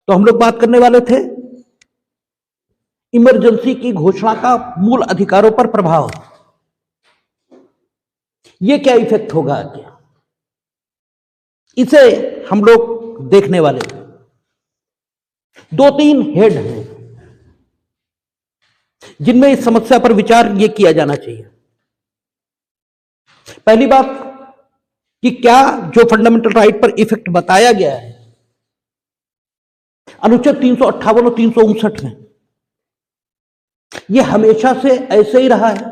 तो हम लोग बात करने वाले थे इमरजेंसी की घोषणा का मूल अधिकारों पर प्रभाव। ये क्या इफेक्ट होगा आगे, इसे हम लोग देखने वाले थे। दो तीन हेड हैं जिनमें इस समस्या पर विचार ये किया जाना चाहिए। पहली बात कि क्या जो फंडामेंटल राइट पर इफेक्ट बताया गया है अनुच्छेद 358 और 359 में, यह हमेशा से ऐसे ही रहा है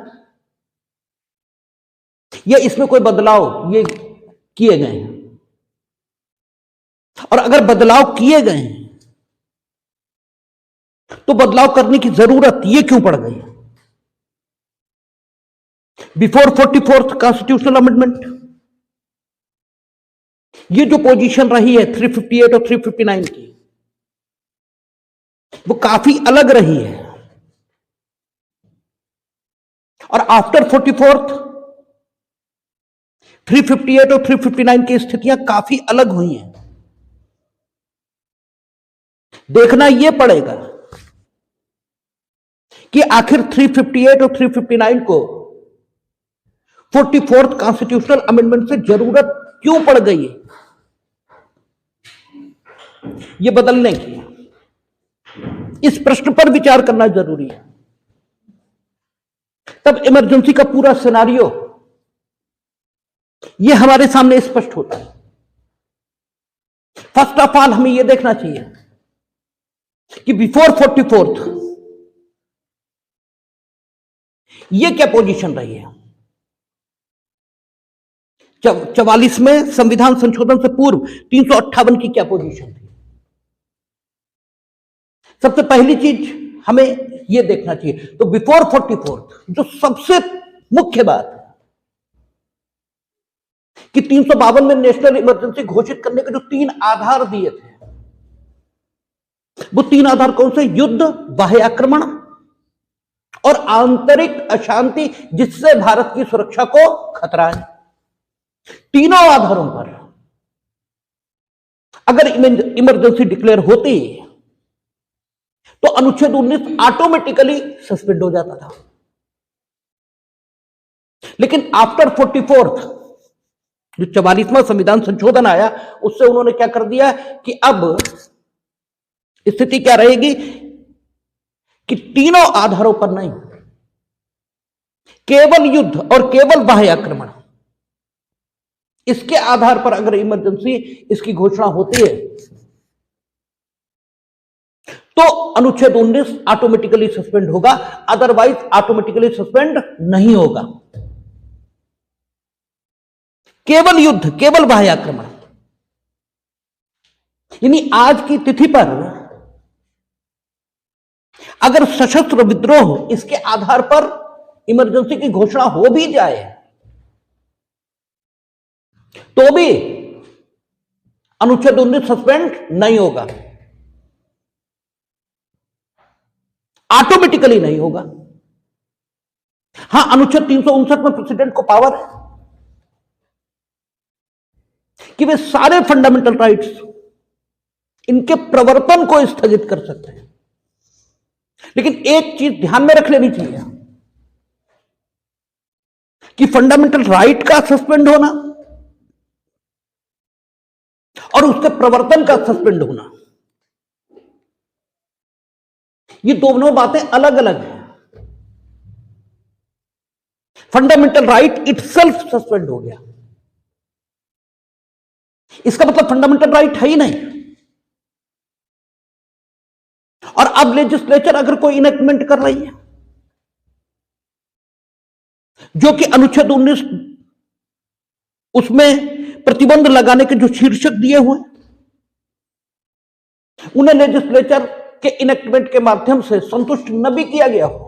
या इसमें कोई बदलाव ये किए गए हैं? और अगर बदलाव किए गए हैं तो बदलाव करने की जरूरत ये क्यों पड़ गई? बिफोर 44th कॉन्स्टिट्यूशनल अमेंडमेंट ये जो पोजीशन रही है 358 और 359 की, वो काफी अलग रही है। और आफ्टर 44th 358 और 359 की स्थितियां काफी अलग हुई हैं। देखना यह पड़ेगा कि आखिर 358 और 359 को 44th कॉन्स्टिट्यूशनल अमेंडमेंट से जरूरत क्यों पड़ गई है ये बदलने की। इस प्रश्न पर विचार करना जरूरी है, तब इमरजेंसी का पूरा सिनारियो ये हमारे सामने स्पष्ट होता है। फर्स्ट ऑफ ऑल हमें यह देखना चाहिए कि बिफोर 44th ये क्या पोजीशन रही है। 44 में संविधान संशोधन से पूर्व 358 की क्या पोजीशन थी? सबसे पहली चीज हमें यह देखना चाहिए। तो बिफोर 44th जो सबसे मुख्य बात है कि 352 में नेशनल इमरजेंसी घोषित करने के जो तीन आधार दिए थे, वो तीन आधार कौन से? युद्ध, बाह्य आक्रमण और आंतरिक अशांति जिससे भारत की सुरक्षा को खतरा है। तीनों आधारों पर अगर इमरजेंसी डिक्लेयर होती तो अनुच्छेद 19 ऑटोमेटिकली सस्पेंड हो जाता था। लेकिन आफ्टर 44th जो 44वां संविधान संशोधन आया, उससे उन्होंने क्या कर दिया कि अब स्थिति क्या रहेगी कि तीनों आधारों पर नहीं, केवल युद्ध और केवल बाह्य आक्रमण, इसके आधार पर अगर इमरजेंसी इसकी घोषणा होती है तो अनुच्छेद 19 ऑटोमेटिकली सस्पेंड होगा, अदरवाइज ऑटोमेटिकली सस्पेंड नहीं होगा। केवल युद्ध, केवल बाह्य आक्रमण, यानी आज की तिथि पर अगर सशस्त्र विद्रोह इसके आधार पर इमरजेंसी की घोषणा हो भी जाए तो भी अनुच्छेद 19 सस्पेंड नहीं होगा, ऑटोमेटिकली नहीं होगा। हां, अनुच्छेद 359 में प्रेसिडेंट को पावर है कि वे सारे फंडामेंटल राइट्स इनके प्रवर्तन को स्थगित कर सकते हैं। लेकिन एक चीज ध्यान में रख लेनी चाहिए कि फंडामेंटल राइट का सस्पेंड होना और उसके प्रवर्तन का सस्पेंड होना, ये दोनों बातें अलग अलग हैं। फंडामेंटल राइट इटसेल्फ सस्पेंड हो गया, इसका मतलब फंडामेंटल राइट है ही नहीं। और अब लेजिस्लेचर अगर कोई इनेक्टमेंट कर रही है जो कि अनुच्छेद 19 उसमें प्रतिबंध लगाने के जो शीर्षक दिए हुए, उन्हें लेजिस्लेचर के इनेक्टमेंट के माध्यम से संतुष्ट न भी किया गया हो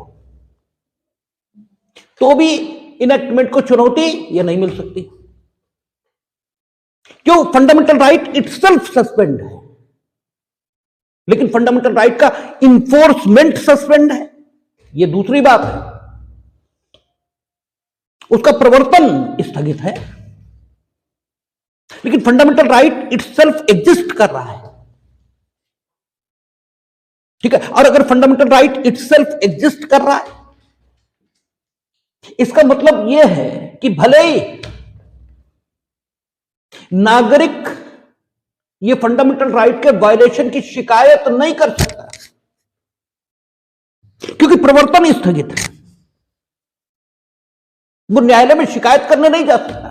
तो भी इनेक्टमेंट को चुनौती यह नहीं मिल सकती। क्यों? फंडामेंटल राइट इटसेल्फ सस्पेंड है, लेकिन फंडामेंटल राइट का इन्फोर्समेंट सस्पेंड है, यह दूसरी बात है। उसका प्रवर्तन स्थगित है, लेकिन फंडामेंटल राइट इटसेल्फ एग्जिस्ट कर रहा है। ठीक है। और अगर फंडामेंटल राइट इटसेल्फ एग्जिस्ट कर रहा है, इसका मतलब यह है कि भले ही नागरिक ये फंडामेंटल राइट के वायलेशन की शिकायत नहीं कर सकता, क्योंकि प्रवर्तन स्थगित है, वो न्यायालय में शिकायत करने नहीं जा सकता।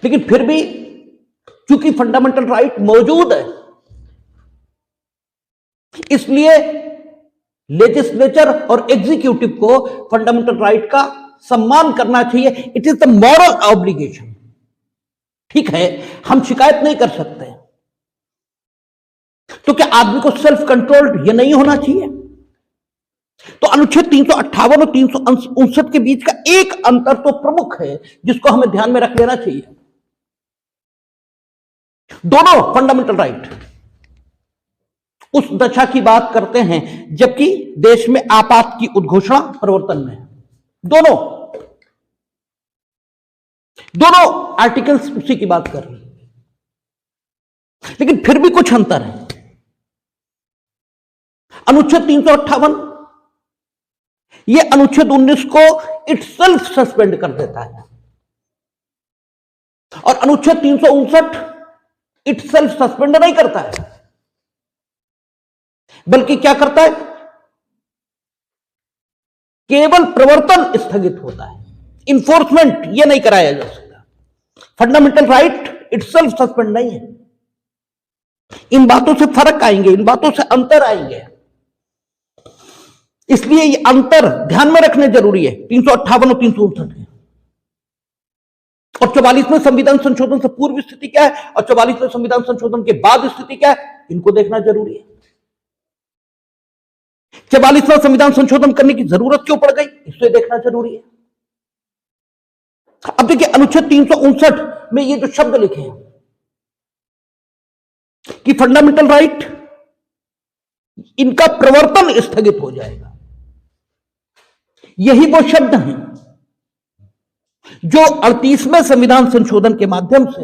लेकिन फिर भी चूंकि फंडामेंटल राइट मौजूद है, इसलिए लेजिस्लेचर और एग्जीक्यूटिव को फंडामेंटल राइट का सम्मान करना चाहिए। It is the moral obligation. ठीक है, हम शिकायत नहीं कर सकते, तो क्या आदमी को सेल्फ कंट्रोल्ड ये नहीं होना चाहिए? तो अनुच्छेद 358 और 359 के बीच का एक अंतर तो प्रमुख है, जिसको हमें ध्यान में रख लेना चाहिए। दोनों फंडामेंटल राइट उस दशा की बात करते हैं जबकि देश में आपात की उद्घोषणा प्रवर्तन में है। दोनों आर्टिकल्स उसी की बात कर रहे हैं, लेकिन फिर भी कुछ अंतर है। अनुच्छेद 358 यह अनुच्छेद 19 को इटसेल्फ सस्पेंड कर देता है, और अनुच्छेद 359 इटसेल्फ सस्पेंड नहीं करता है, बल्कि क्या करता है, केवल प्रवर्तन स्थगित होता है, इन्फोर्समेंट यह नहीं कराया जा सकता। फंडामेंटल राइट इटसेल्फ सस्पेंड नहीं है। इन बातों से फर्क आएंगे, इन बातों से अंतर आएंगे, इसलिए ये अंतर ध्यान में रखने जरूरी है 358 और 359 के। और 44वें संविधान संशोधन से पूर्व स्थिति क्या है और 44वें संविधान संशोधन के बाद स्थिति क्या है, इनको देखना जरूरी है। 44वां संविधान संशोधन करने की जरूरत क्यों पड़ गई, इसे देखना जरूरी है। अब देखिए अनुच्छेद 359 में ये जो शब्द लिखे हैं कि फंडामेंटल राइट, इनका प्रवर्तन स्थगित हो जाएगा, यही वो शब्द हैं जो 38वें संविधान संशोधन के माध्यम से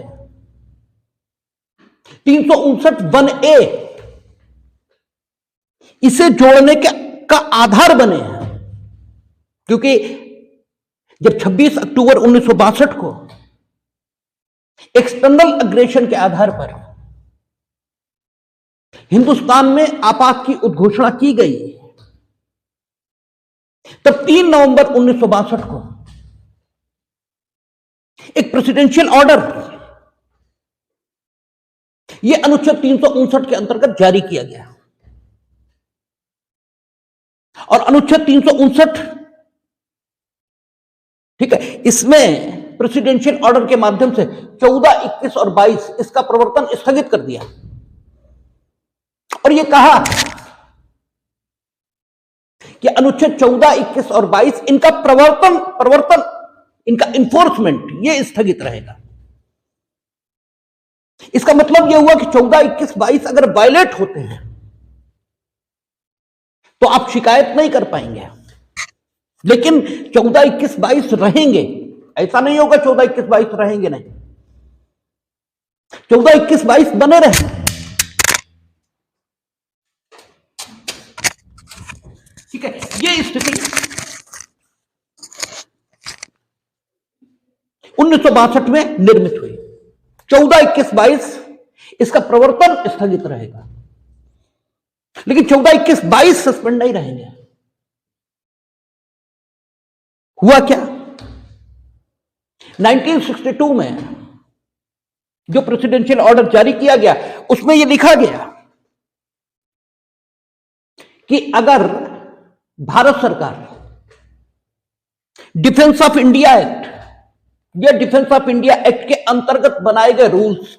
359(1)(a) इसे जोड़ने का आधार बने हैं। क्योंकि जब 26 अक्टूबर 1962 को एक्सटर्नल अग्रेशन के आधार पर हिंदुस्तान में आपात की उद्घोषणा की गई, तब 3 नवंबर 1962 को एक प्रेसिडेंशियल ऑर्डर यह अनुच्छेद 359 के अंतर्गत जारी किया गया, और अनुच्छेद 359, ठीक है, इसमें प्रेसिडेंशियल ऑर्डर के माध्यम से 14, 21 और 22 इसका प्रवर्तन स्थगित कर दिया, और यह कहा कि अनुच्छेद 14, 21 और 22 इनका प्रवर्तन इनका इन्फोर्समेंट ये स्थगित रहेगा। इसका मतलब यह हुआ कि 14, 21, 22 अगर वायलेट होते हैं तो आप शिकायत नहीं कर पाएंगे, लेकिन 14, 21, 22 रहेंगे। ऐसा नहीं होगा 14, 21, 22 रहेंगे नहीं, 14, 21, 22 बने रहेंगे। ठीक है, ये स्थिति 1962 में निर्मित हुई। 14, 21, 22 इसका प्रवर्तन स्थगित रहेगा, लेकिन 14, 21, 22 सस्पेंड नहीं रहेंगे। हुआ क्या, 1962 में जो प्रेसिडेंशियल ऑर्डर जारी किया गया उसमें यह लिखा गया कि अगर भारत सरकार डिफेंस ऑफ इंडिया एक्ट या डिफेंस ऑफ इंडिया एक्ट के अंतर्गत बनाए गए रूल्स,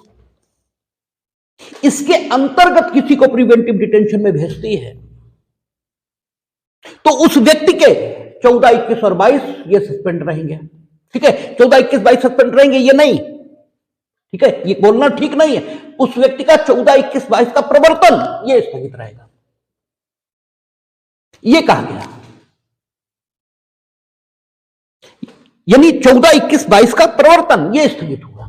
इसके अंतर्गत किसी को प्रिवेंटिव डिटेंशन में भेजती है, तो उस व्यक्ति के 14, 21 और 22 ये सस्पेंड रहेंगे। ठीक है, 14, 21, 22 सस्पेंड रहेंगे, ये नहीं, ठीक है, ये बोलना ठीक नहीं है। उस व्यक्ति का 14, 21, 22 का प्रवर्तन ये स्थगित रहेगा, ये कहा गया। यानी 14, 21, 22 का प्रवर्तन ये स्थगित हुआ।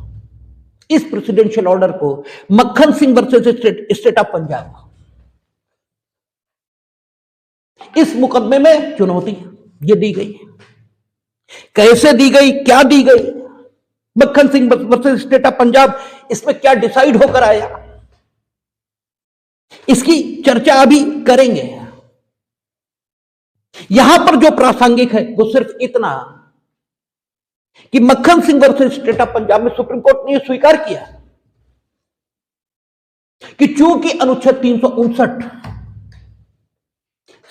इस प्रेसिडेंशियल ऑर्डर को मक्खन Singh versus state of Punjab इस मुकदमे में चुनौती ये दी गई। कैसे दी गई, क्या दी गई, मक्खन Singh versus state of Punjab, इसमें क्या डिसाइड होकर आया, इसकी चर्चा अभी करेंगे। यहां पर जो प्रासंगिक है वो सिर्फ इतना कि मक्खन Singh versus state of Punjab में सुप्रीम कोर्ट ने यह स्वीकार किया कि चूंकि अनुच्छेद 359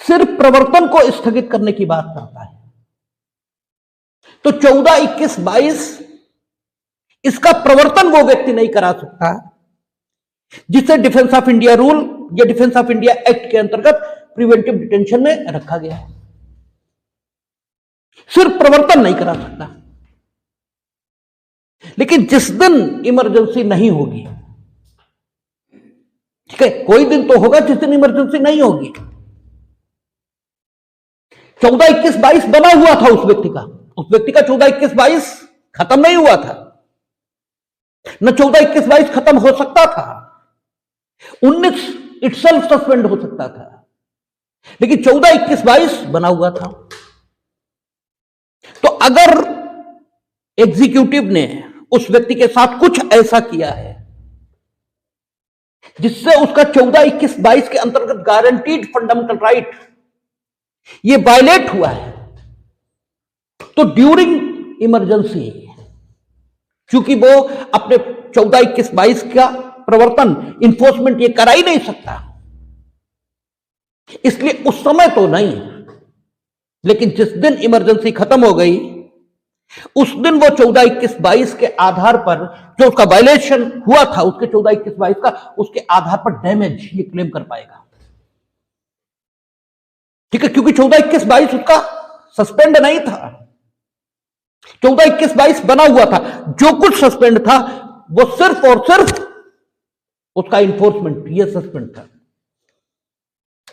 सिर्फ प्रवर्तन को स्थगित करने की बात करता है, तो 14, 21, 22 इसका प्रवर्तन वो व्यक्ति नहीं करा सकता जिसे डिफेंस ऑफ इंडिया रूल या डिफेंस ऑफ इंडिया एक्ट के अंतर्गत प्रिवेंटिव डिटेंशन में रखा गया है। सिर्फ प्रवर्तन नहीं करा सकता। लेकिन जिस दिन इमरजेंसी नहीं होगी, ठीक है, कोई दिन तो होगा जिस दिन इमरजेंसी नहीं होगी। 14, 21, 22 बना हुआ था उस व्यक्ति का 14, 21, 22 खत्म नहीं हुआ था न। 14, 21, 22 खत्म हो सकता था, 19 इटसेल्फ सस्पेंड हो सकता था, लेकिन 14, 21, 22 बना हुआ था। तो अगर एग्जीक्यूटिव ने उस व्यक्ति के साथ कुछ ऐसा किया है जिससे उसका 14, 21, 22 के अंतर्गत गारंटीड फंडामेंटल राइट ये वायलेट हुआ है, तो ड्यूरिंग इमरजेंसी चूंकि वो अपने 14, 21, 22 का प्रवर्तन इन्फोर्समेंट ये करा ही नहीं सकता, इसलिए उस समय तो नहीं, लेकिन जिस दिन इमरजेंसी खत्म हो गई उस दिन वो 14, 21, 22 के आधार पर जो उसका वायलेशन हुआ था उसके 14, 21, 22 का, उसके आधार पर डैमेज ये क्लेम कर पाएगा। ठीक है, क्योंकि 14, 21, 22 उसका सस्पेंड नहीं था, 14, 21, 22 बना हुआ था। जो कुछ सस्पेंड था वो सिर्फ और सिर्फ उसका इन्फोर्समेंट ये सस्पेंड था,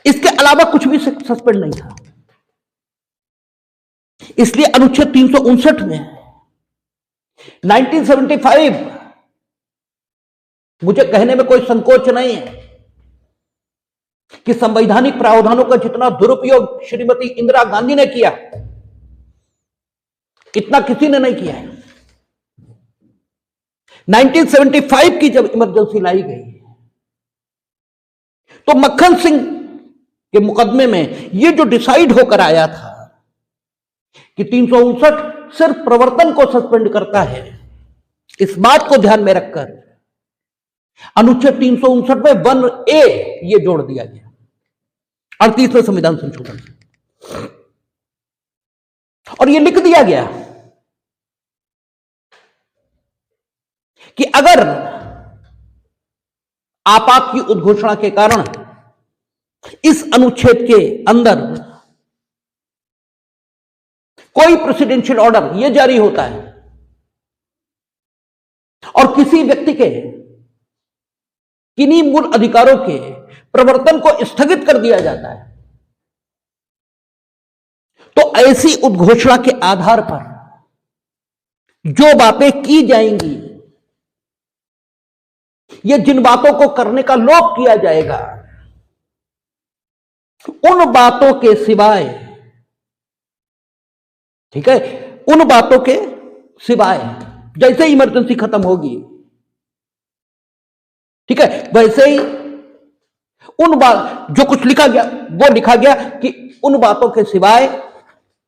इसके अलावा कुछ भी सस्पेंड नहीं था। इसलिए अनुच्छेद 359 में 1975, मुझे कहने में कोई संकोच नहीं है कि संवैधानिक प्रावधानों का जितना दुरुपयोग श्रीमती इंदिरा गांधी ने किया इतना किसी ने नहीं किया है। 1975 की जब इमरजेंसी लाई गई तो मक्खन सिंह के मुकदमे में यह जो डिसाइड होकर आया था कि 359 सिर्फ प्रवर्तन को सस्पेंड करता है, इस बात को ध्यान में रखकर अनुच्छेद 359 में 1A ये जोड़ दिया गया 38वें संविधान संशोधन से, और ये लिख दिया गया कि अगर आपात की उद्घोषणा के कारण इस अनुच्छेद के अंदर कोई प्रेसिडेंशियल ऑर्डर यह जारी होता है और किसी व्यक्ति के किन्हीं मूल अधिकारों के प्रवर्तन को स्थगित कर दिया जाता है, तो ऐसी उद्घोषणा के आधार पर जो बातें की जाएंगी, ये जिन बातों को करने का लोभ किया जाएगा, उन बातों के सिवाय, ठीक है, उन बातों के सिवाय जैसे इमरजेंसी खत्म होगी, ठीक है, वैसे ही उन बात जो कुछ लिखा गया वो लिखा गया कि उन बातों के सिवाय,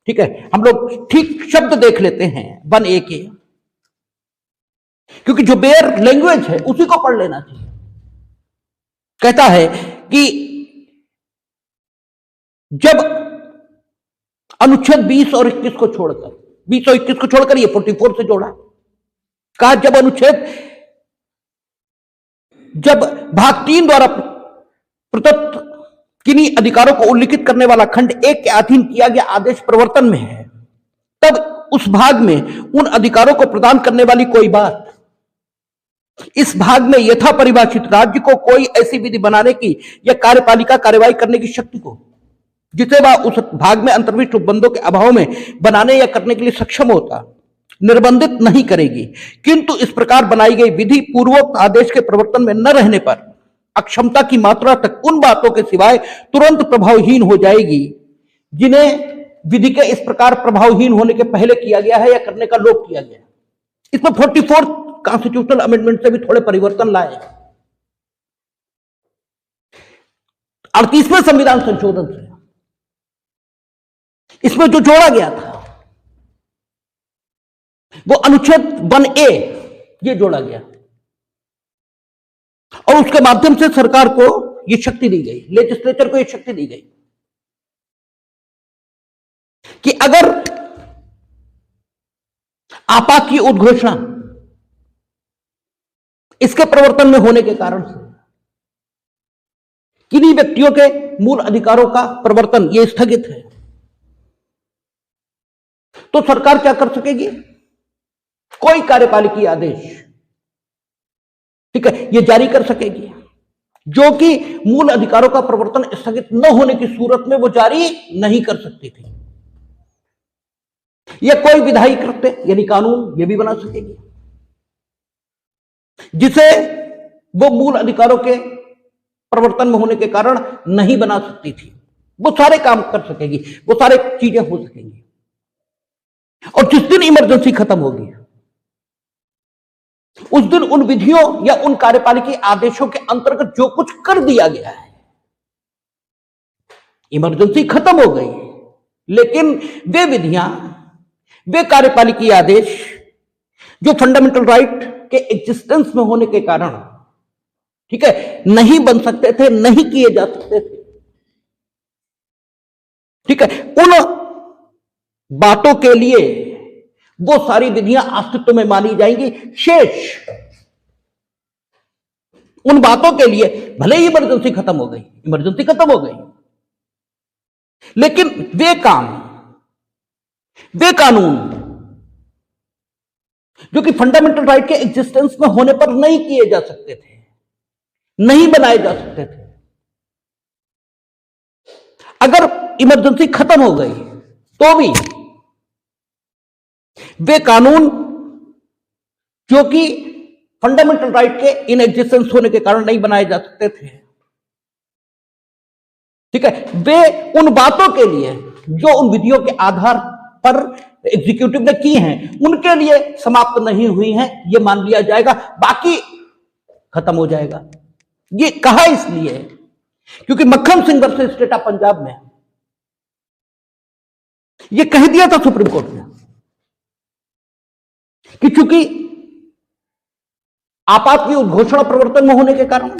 ठीक है, हम लोग ठीक शब्द देख लेते हैं 1A के, क्योंकि जो बेयर लैंग्वेज है उसी को पढ़ लेना चाहिए। कहता है कि जब अनुच्छेद 20 और 21 को छोड़कर, 20 और 21 को छोड़कर ये 44 से जोड़ा, कहा जब भाग 3 द्वारा प्रदत्त किन्हीं अधिकारों को उल्लिखित करने वाला खंड 1 के अधीन किया गया आदेश प्रवर्तन में है, तब उस भाग में उन अधिकारों को प्रदान करने वाली कोई बात इस भाग में यथा परिभाषित राज्य को कोई ऐसी विधि बनाने की या कार्यपालिका कार्यवाही करने की शक्ति को, जिसे वह उस भाग में अंतर्विष्ट उपबंधों के अभाव में बनाने या करने के लिए सक्षम होता, निर्बंधित नहीं करेगी। किंतु इस प्रकार बनाई गई विधि पूर्वोक्त आदेश के प्रवर्तन में न रहने पर अक्षमता की मात्रा तक उन बातों के सिवाय तुरंत प्रभावहीन हो जाएगी जिन्हें विधि के इस प्रकार प्रभावहीन होने के पहले किया गया है या करने का लोभ किया गया है। इसमें 44th कॉन्स्टिट्यूशनल अमेंडमेंट से भी थोड़े परिवर्तन लाए। 38वें संविधान संशोधन से इसमें जो जोड़ा गया था वो अनुच्छेद 1A ये जोड़ा गया और उसके माध्यम से सरकार को ये शक्ति दी गई, लेजिस्लेचर को ये शक्ति दी गई कि अगर आपात की उद्घोषणा इसके प्रवर्तन में होने के कारण से किन्हीं व्यक्तियों के मूल अधिकारों का प्रवर्तन ये स्थगित है, तो सरकार क्या कर सकेगी? कोई कार्यपालिकी आदेश, ठीक है, ये जारी कर सकेगी जो कि मूल अधिकारों का प्रवर्तन स्थगित न होने की सूरत में वो जारी नहीं कर सकती थी। या कोई विधायी कृत्य यानी कानून ये भी बना सकेगी जिसे वो मूल अधिकारों के प्रवर्तन में होने के कारण नहीं बना सकती थी। वो सारे काम कर सकेगी, वो सारे चीजें हो सकेंगी। और जिस दिन इमरजेंसी खत्म होगी उस दिन उन विधियों या उन कार्यपालिकी आदेशों के अंतर्गत जो कुछ कर दिया गया है, इमरजेंसी खत्म हो गई, लेकिन वे विधियां, वे कार्यपालिकी आदेश जो फंडामेंटल राइट के एग्जिस्टेंस में होने के कारण, ठीक है, नहीं बन सकते थे, नहीं किए जा सकते थे, ठीक है, उन बातों के लिए वो सारी विधियां अस्तित्व में मानी जाएंगी। शेष उन बातों के लिए भले ही इमरजेंसी खत्म हो गई, इमरजेंसी खत्म हो गई, लेकिन वे काम, वे कानून जो कि फंडामेंटल राइट के एग्जिस्टेंस में होने पर नहीं किए जा सकते थे, नहीं बनाए जा सकते थे, अगर इमरजेंसी खत्म हो गई तो भी वे कानून जो कि फंडामेंटल राइट के इन एग्जिस्टेंस होने के कारण नहीं बनाए जा सकते थे, ठीक है, वे उन बातों के लिए जो उन विधियों के आधार पर एग्जीक्यूटिव ने की हैं उनके लिए समाप्त नहीं हुई हैं, ये मान लिया जाएगा, बाकी खत्म हो जाएगा। ये कहा इसलिए क्योंकि मक्खन Singh versus state of Punjab में ये कह दिया था सुप्रीम कोर्ट ने कि चूंकि आपात की उद्घोषणा प्रवर्तन में होने के कारण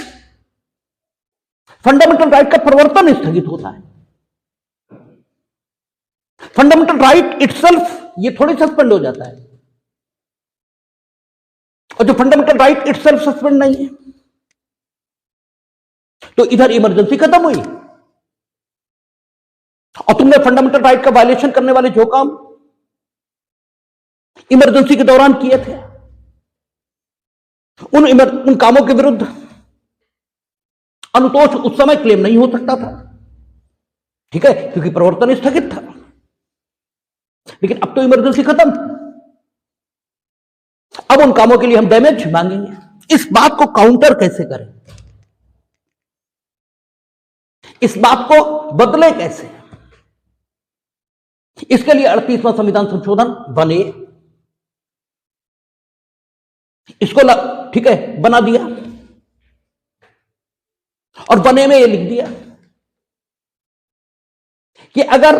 फंडामेंटल राइट का प्रवर्तन स्थगित होता है। फंडामेंटल राइट इटसेल्फ ये थोड़ी सस्पेंड हो जाता है, और जो फंडामेंटल राइट इटसेल्फ सस्पेंड नहीं है, तो इधर इमरजेंसी खत्म हुई और तुमने फंडामेंटल राइट का वायलेशन करने वाले जो काम इमरजेंसी के दौरान किए थे उन कामों के विरुद्ध अनुतोष उस समय क्लेम नहीं हो सकता था, ठीक है, क्योंकि प्रवर्तन स्थगित था। लेकिन अब तो इमरजेंसी खत्म, अब उन कामों के लिए हम डैमेज मांगेंगे। इस बात को काउंटर कैसे करें, इस बात को बदले कैसे, इसके लिए 38वां संविधान संशोधन बने, इसको ठीक है बना दिया और बने में ये लिख दिया कि अगर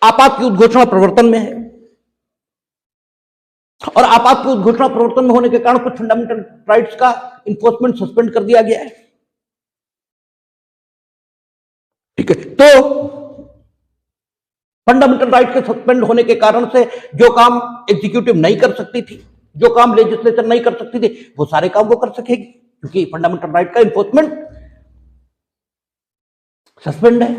आपात की उद्घोषणा प्रवर्तन में है और आपात की उद्घोषणा प्रवर्तन में होने के कारण कुछ फंडामेंटल राइट्स का इन्फोर्समेंट सस्पेंड कर दिया गया है, ठीक है, तो फंडामेंटल राइट के सस्पेंड होने के कारण से जो काम एग्जीक्यूटिव नहीं कर सकती थी, जो काम लेजिस्लेचर नहीं कर सकती थी, वो सारे काम वो कर सकेगी क्योंकि फंडामेंटल राइट का इन्फोर्समेंट सस्पेंड है।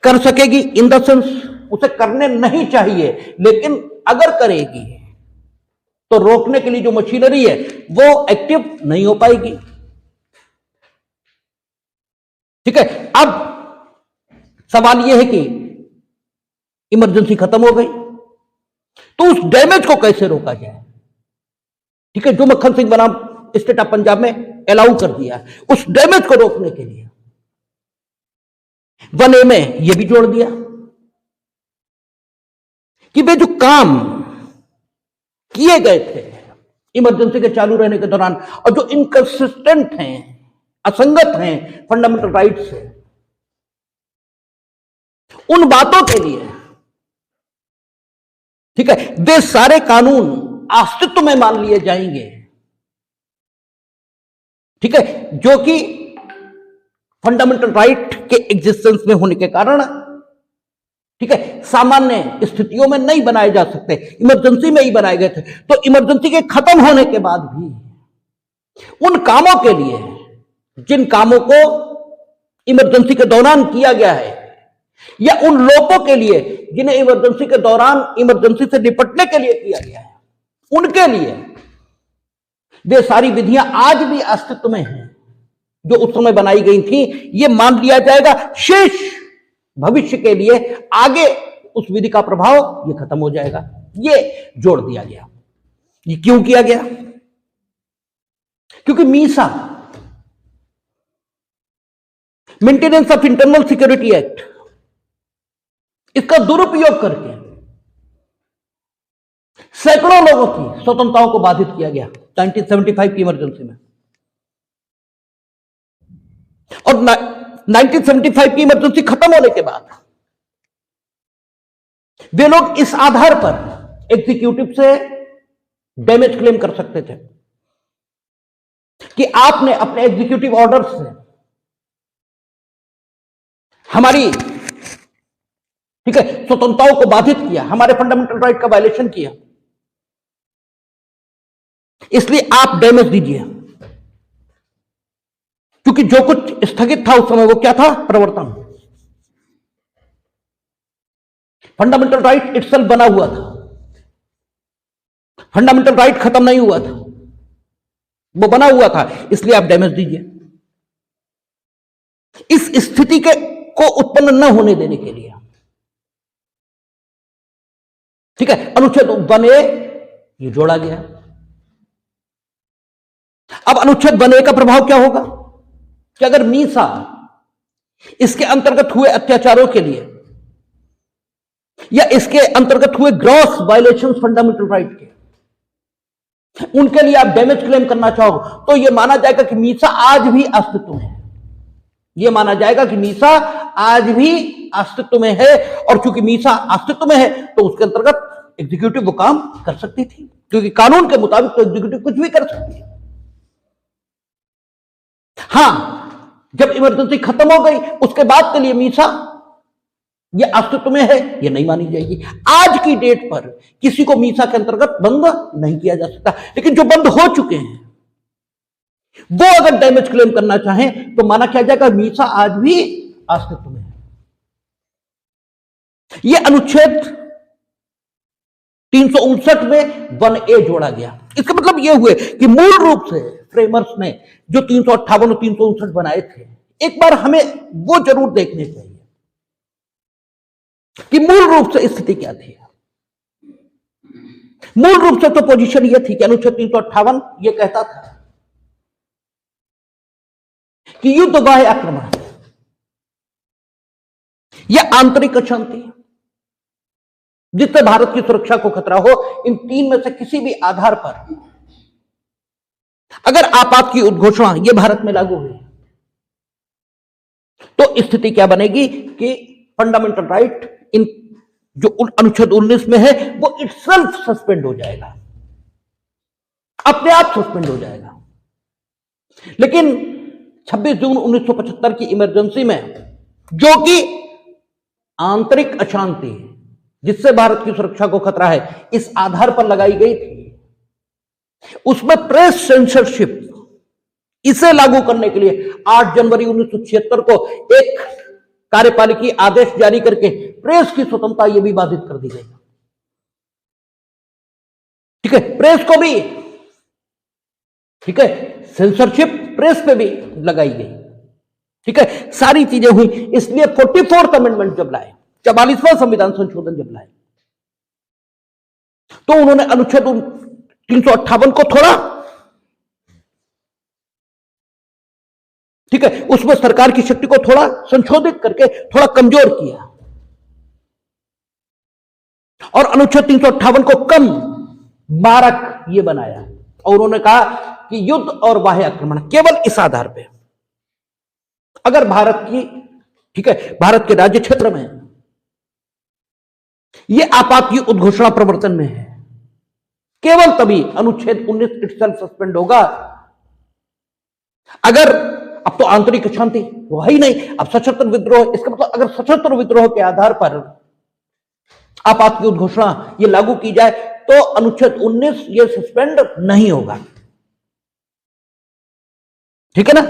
कर सकेगी इन द सेंस उसे करने नहीं चाहिए, लेकिन अगर करेगी तो रोकने के लिए जो मशीनरी है वो एक्टिव नहीं हो पाएगी, ठीक है। अब सवाल यह है कि इमरजेंसी खत्म हो गई तो उस डैमेज को कैसे रोका जाए, ठीक है। जो मक्खन सिंह बनाम स्टेट ऑफ पंजाब में अलाउ कर दिया उस डैमेज को रोकने के लिए। 1A में यह भी जोड़ दिया कि वे जो काम किए गए थे इमरजेंसी के चालू रहने के दौरान और जो इनकंसिस्टेंट हैं, असंगत हैं फंडामेंटल राइट से, उन बातों के लिए, ठीक है, वे सारे कानून अस्तित्व में मान लिए जाएंगे, ठीक है, जो कि फंडामेंटल राइट के एग्जिस्टेंस में होने के कारण, ठीक है, सामान्य स्थितियों में नहीं बनाए जा सकते, इमरजेंसी में ही बनाए गए थे। तो इमरजेंसी के खत्म होने के बाद भी उन कामों के लिए, जिन कामों को इमरजेंसी के दौरान किया गया है, या उन लोगों के लिए जिन्हें इमरजेंसी के दौरान इमरजेंसी से निपटने के लिए किया गया है, उनके लिए वे सारी विधियां आज भी अस्तित्व में हैं जो उस समय बनाई गई थी। यह मान लिया जाएगा शेष भविष्य के लिए, आगे उस विधि का प्रभाव यह खत्म हो जाएगा। यह जोड़ दिया गया। ये क्यों किया गया? क्योंकि Misa, maintenance of internal security act, इसका दुरुपयोग करके सैकड़ों लोगों की स्वतंत्रताओं को बाधित किया गया 1975 की इमरजेंसी में। और 1975 की इमरजेंसी खत्म होने के बाद वे लोग इस आधार पर एग्जीक्यूटिव से डैमेज क्लेम कर सकते थे कि आपने अपने एग्जीक्यूटिव ऑर्डर से हमारी, ठीक है, स्वतंत्रताओं को बाधित किया, हमारे फंडामेंटल राइट का वायलेशन किया, इसलिए आप डैमेज दीजिए। क्योंकि जो कुछ स्थगित था उस समय वो क्या था? प्रवर्तन। फंडामेंटल राइट इटसेल्फ बना हुआ था, फंडामेंटल राइट खत्म नहीं हुआ था, वो बना हुआ था, इसलिए आप डैमेज दीजिए। इस स्थिति को उत्पन्न न होने देने के लिए, ठीक है, अनुच्छेद 1A ये जोड़ा गया। अब अनुच्छेद 1A का प्रभाव क्या होगा कि अगर मीसा इसके अंतर्गत हुए अत्याचारों के लिए या इसके अंतर्गत हुए ग्रॉस वायलेशंस फंडामेंटल राइट के, उनके लिए आप डैमेज क्लेम करना चाहो तो यह माना जाएगा कि मीसा आज भी अस्तित्व में है। यह माना जाएगा कि मीसा आज भी अस्तित्व में है, और क्योंकि मीसा अस्तित्व में है तो उसके अंतर्गत एग्जीक्यूटिव वो काम कर सकती थी, क्योंकि कानून के मुताबिक तो एग्जीक्यूटिव कुछ भी कर सकती है। हां, जब इमरजेंसी खत्म हो गई उसके बाद के लिए मीसा ये अस्तित्व में है, ये नहीं मानी जाएगी। आज की डेट पर किसी को मीसा के अंतर्गत बंद नहीं किया जा सकता, लेकिन जो बंद हो चुके हैं वो अगर डैमेज क्लेम करना चाहें तो माना क्या जाएगा? मीसा आज भी अस्तित्व में है। यह अनुच्छेद 359 में 1A जोड़ा गया। इसका मतलब यह हुए कि मूल रूप से फ्रेमर्स ने जो 358 और 359 बनाए थे, एक बार हमें वो जरूर देखने चाहिए कि मूल रूप से स्थिति क्या थी। मूल रूप से तो पोजीशन यह थी कि अनुच्छेद 358 यह कहता था कि युद्ध बाह्य आक्रमण या आंतरिक अशांति जिससे भारत की सुरक्षा को खतरा हो, इन तीन में से किसी भी आधार पर अगर आपात की उद्घोषणा यह भारत में लागू हुई तो स्थिति क्या बनेगी कि फंडामेंटल राइट इन जो अनुच्छेद 19 में है वो इटसेल्फ सस्पेंड हो जाएगा, अपने आप सस्पेंड हो जाएगा। लेकिन 26 जून 1975 की इमरजेंसी में, जो कि आंतरिक अशांति जिससे भारत की सुरक्षा को खतरा है इस आधार पर लगाई गई थी, उसमें प्रेस सेंसरशिप इसे लागू करने के लिए 8 जनवरी 1976 को एक कार्यपालिकी आदेश जारी करके प्रेस की स्वतंत्रता यह भी बाधित कर दी गई। ठीक है, प्रेस को भी, ठीक है, सेंसरशिप प्रेस पे भी लगाई गई। ठीक है, सारी चीजें हुई। इसलिए 44th अमेंडमेंट जब लाए, 44वां संविधान संशोधन जब लाए, तो उन्होंने अनुच्छेद 358 को थोड़ा ठीक है, उसमें सरकार की शक्ति को थोड़ा संशोधित करके थोड़ा कमजोर किया और अनुच्छेद 358 को कम मारक ये बनाया और उन्होंने कहा कि युद्ध और बाह्य आक्रमण केवल इस आधार पे, अगर भारत की, ठीक है, भारत के राज्य क्षेत्र में ये आपात की उद्घोषणा प्रवर्तन में है, केवल तभी अनुच्छेद 19 इटसेल्फ सस्पेंड होगा। अगर अब तो आंतरिक अशांति वो है ही नहीं, अब सशस्त्र विद्रोह, इसका मतलब अगर सशस्त्र विद्रोह के आधार पर आपात की उद्घोषणा ये लागू की जाए तो अनुच्छेद 19 ये सस्पेंड नहीं होगा, ठीक है ना।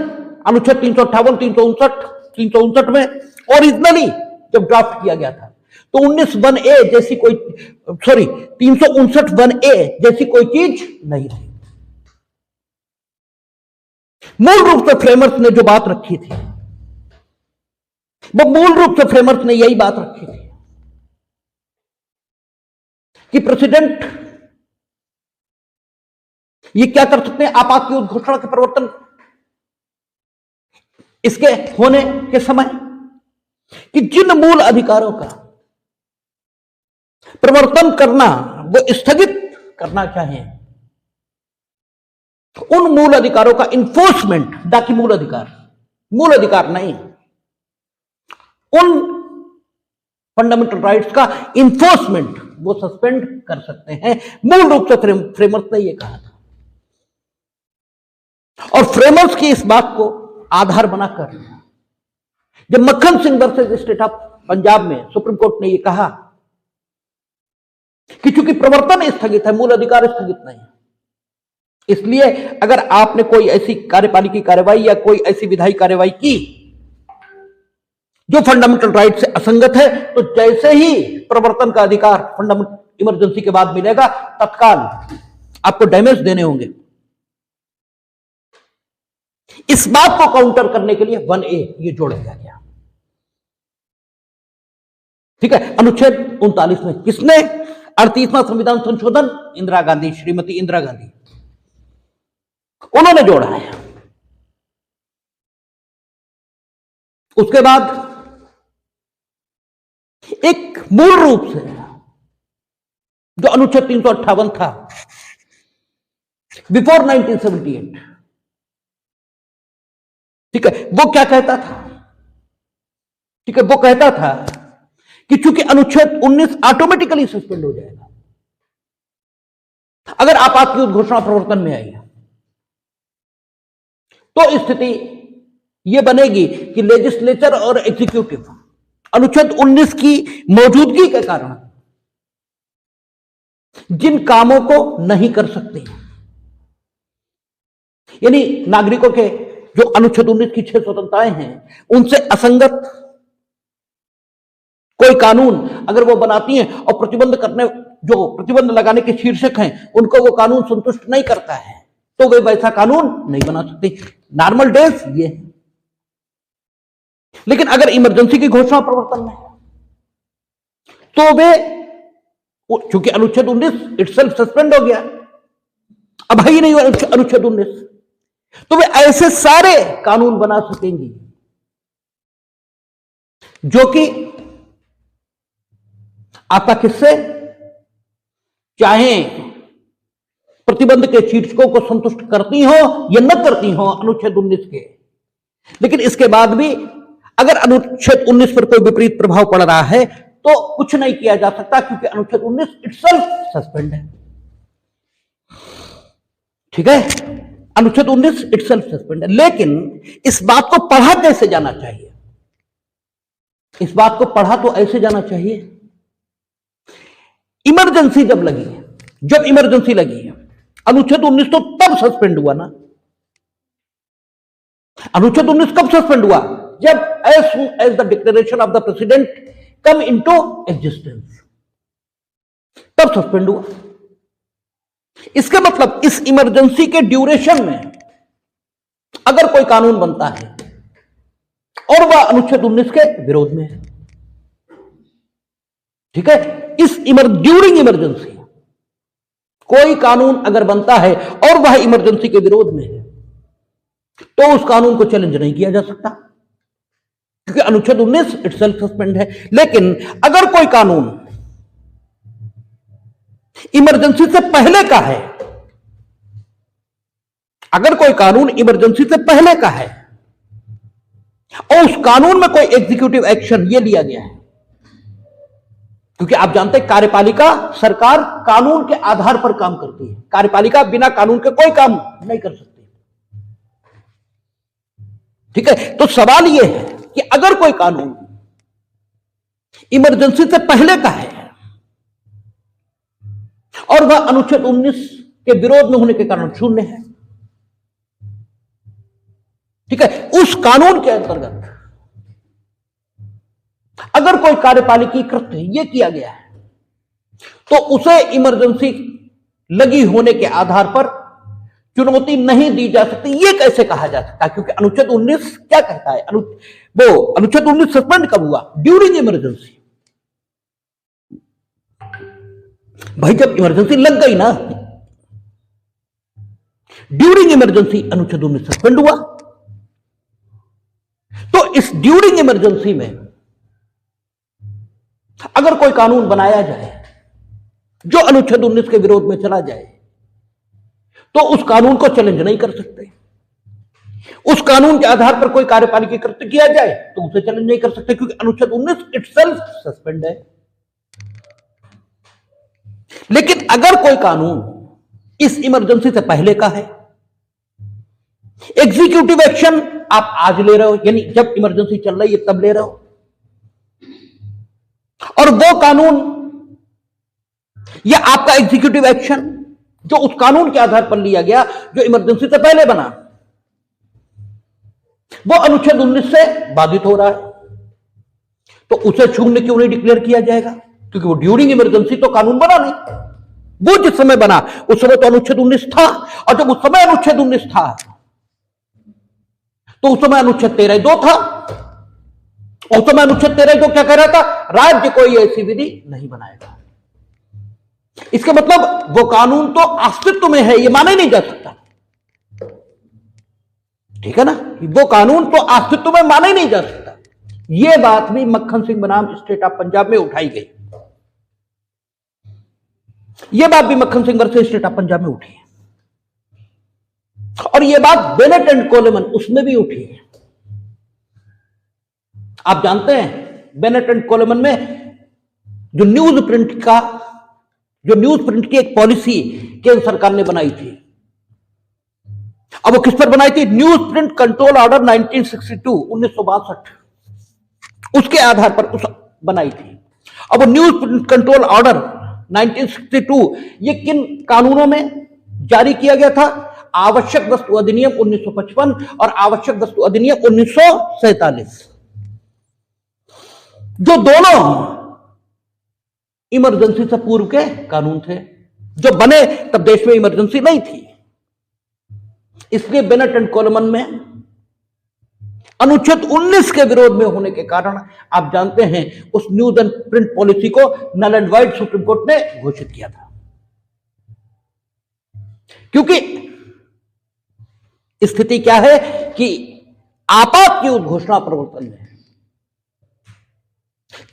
अनुच्छेद 358, 359 में ओरिजिनली जब ड्राफ्ट किया गया था तो 19(1)A जैसी कोई, सॉरी 359(1)A जैसी कोई चीज नहीं थी। मूल रूप से फ्रेमर्स ने जो बात रखी थी वो मूल रूप से फ्रेमर्स ने यही बात रखी थी कि प्रेसिडेंट ये क्या कर सकते हैं, आपात की उद्घोषणा के प्रवर्तन इसके होने के समय कि जिन मूल अधिकारों का प्रवर्तन करना वो स्थगित करना चाहें, उन मूल अधिकारों का इन्फोर्समेंट, बाकी मूल अधिकार नहीं, उन फंडामेंटल राइट्स का इन्फोर्समेंट वो सस्पेंड कर सकते हैं। मूल रूप से फ्रेमर्स ने ये कहा था और फ्रेमर्स की इस बात को आधार बनाकर जब मक्खन Singh versus state of Punjab में सुप्रीम कोर्ट ने यह कहा कि चूंकि प्रवर्तन स्थगित है, मूल अधिकार स्थगित नहीं, इसलिए अगर आपने कोई ऐसी कार्यपालिकी कार्रवाई या कोई ऐसी विधायी कार्रवाई की जो फंडामेंटल राइट से असंगत है तो जैसे ही प्रवर्तन का अधिकार फंडामेंटल इमरजेंसी के बाद मिलेगा तत्काल आपको डैमेज देने होंगे। इस बात को काउंटर करने के लिए 1A ये जोड़ दिया गया, ठीक है। अनुच्छेद 39 में किसने 38वां संविधान संशोधन, इंदिरा गांधी, श्रीमती इंदिरा गांधी, उन्होंने जोड़ा है। उसके बाद एक मूल रूप से जो अनुच्छेद 358 था बिफोर 1978, ठीक है, वो क्या कहता था, ठीक है, वो कहता था कि चूंकि अनुच्छेद 19 ऑटोमेटिकली सस्पेंड हो जाएगा अगर आपात की उद्घोषणा प्रवर्तन में आई, तो स्थिति यह बनेगी कि लेजिस्लेचर और एग्जीक्यूटिव अनुच्छेद 19 की मौजूदगी के कारण जिन कामों को नहीं कर सकते, यानी नागरिकों के जो अनुच्छेद 19 की 6 स्वतंत्रताएं हैं उनसे असंगत कोई कानून अगर वो बनाती हैं और प्रतिबंध लगाने के शीर्षक हैं उनको वो कानून संतुष्ट नहीं करता है तो वे वैसा कानून नहीं बना सकते। नॉर्मल डेज ये है, लेकिन अगर इमरजेंसी की घोषणा प्रवर्तन में तो वे, चूंकि अनुच्छेद 19 इटसेल्फ सस्पेंड हो गया, अब है ही नहीं अनुच्छेद 19, तो वे ऐसे सारे कानून बना सकेंगी जो कि आपका किससे, चाहे प्रतिबंध के शीर्षकों को संतुष्ट करती हो या न करती हो अनुच्छेद 19 के, लेकिन इसके बाद भी अगर अनुच्छेद 19 पर कोई विपरीत प्रभाव पड़ रहा है तो कुछ नहीं किया जा सकता क्योंकि अनुच्छेद 19 इटसेल्फ सस्पेंड है, ठीक है। अनुच्छेद 19 इटसेल्फ सस्पेंड है, लेकिन इस बात को पढ़ा कैसे जाना चाहिए, इस बात को पढ़ा तो ऐसे जाना चाहिए, इमरजेंसी जब लगी है, जब इमरजेंसी लगी है, अनुच्छेद 19 तो तब सस्पेंड हुआ ना। अनुच्छेद 19 कब सस्पेंड हुआ, जब as soon as the declaration of the president come into existence, तब सस्पेंड हुआ। इसका मतलब इस इमरजेंसी के ड्यूरेशन में अगर कोई कानून बनता है और वह अनुच्छेद 19 के विरोध में है, ठीक है, इस ड्यूरिंग इमरजेंसी कोई कानून अगर बनता है और वह इमरजेंसी के विरोध में है तो उस कानून को चैलेंज नहीं किया जा सकता, क्योंकि अनुच्छेद 19 इटसेल्फ सस्पेंड है। लेकिन अगर कोई कानून इमरजेंसी से पहले का है, अगर कोई कानून इमरजेंसी से पहले का है और उस कानून में कोई एग्जीक्यूटिव एक्शन ये लिया गया है, क्योंकि आप जानते हैं कार्यपालिका सरकार कानून के आधार पर काम करती है, कार्यपालिका बिना कानून के कोई काम नहीं कर सकती। ठीक है, तो सवाल यह है कि अगर कोई कानून इमरजेंसी से पहले का है और वह अनुच्छेद 19 के विरोध में होने के कारण शून्य है, ठीक है, उस कानून के अंतर्गत अगर कोई कार्यपालिकी कृत्य यह किया गया है तो उसे इमरजेंसी लगी होने के आधार पर चुनौती नहीं दी जा सकती। यह कैसे कहा जा सकता है? क्योंकि अनुच्छेद 19 क्या कहता है? वो अनुच्छेद 19 सस्पेंड कब हुआ? During emergency. भाई जब इमरजेंसी लग गई ना, ड्यूरिंग इमरजेंसी अनुच्छेद 19 सस्पेंड हुआ। तो इस ड्यूरिंग इमरजेंसी में अगर कोई कानून बनाया जाए जो अनुच्छेद 19 के विरोध में चला जाए तो उस कानून को चैलेंज नहीं कर सकते। उस कानून के आधार पर कोई कार्यपालिकी कृत्य किया जाए तो उसे चैलेंज नहीं कर सकते, क्योंकि अनुच्छेद 19 इटसेल्फ सस्पेंड है। लेकिन अगर कोई कानून इस इमरजेंसी से पहले का है, एग्जीक्यूटिव एक्शन आप आज ले रहे हो, यानी जब इमरजेंसी चल रही है तब ले रहे हो, और वो कानून या आपका एग्जीक्यूटिव एक्शन जो उस कानून के आधार पर लिया गया जो इमरजेंसी से पहले बना, वो अनुच्छेद 19 से बाधित हो रहा है, तो उसे शून्य क्यों नहीं डिक्लेयर किया जाएगा? क्योंकि वो ड्यूरिंग इमरजेंसी तो कानून बना नहीं। वो जिस समय बना उस समय तो अनुच्छेद 19 था, और जब उस समय अनुच्छेद 19 था तो उस समय अनुच्छेद 13(2) था। उस समय अनुच्छेद 13(2) क्या कह रहा था? राज्य कोई ऐसी विधि नहीं बनाएगा। इसका मतलब वो कानून तो अस्तित्व में है, ये माना ही नहीं जा सकता। ठीक है ना, वो कानून तो अस्तित्व में माना ही नहीं जा सकता। ये बात भी मक्खन सिंह बनाम स्टेट ऑफ पंजाब में उठाई गई। ये बात भी मक्खन Singh versus state of Punjab में उठी है, और ये बात बेनेट एंड कोलेमन उसमें भी उठी है। आप जानते हैं बेनेट एंड कोलेमन में जो न्यूज प्रिंट की एक पॉलिसी केंद्र सरकार ने बनाई थी, अब वो किस पर बनाई थी? न्यूज प्रिंट कंट्रोल ऑर्डर 1962 उसके आधार पर उस बनाई थी। अब वो न्यूज प्रिंट कंट्रोल ऑर्डर 1962 ये किन कानूनों में जारी किया गया था? आवश्यक वस्तु अधिनियम 1955 और आवश्यक वस्तु अधिनियम 1947, जो दोनों इमरजेंसी से पूर्व के कानून थे। जो बने तब देश में इमरजेंसी नहीं थी, इसलिए बेनेट एंड कोलेमन में अनुच्छेद 19 के विरोध में होने के कारण आप जानते हैं उस न्यूज एंड प्रिंट पॉलिसी को null and void supreme court ने घोषित किया था। क्योंकि स्थिति क्या है कि आपात की उद्घोषणा प्रवर्तन में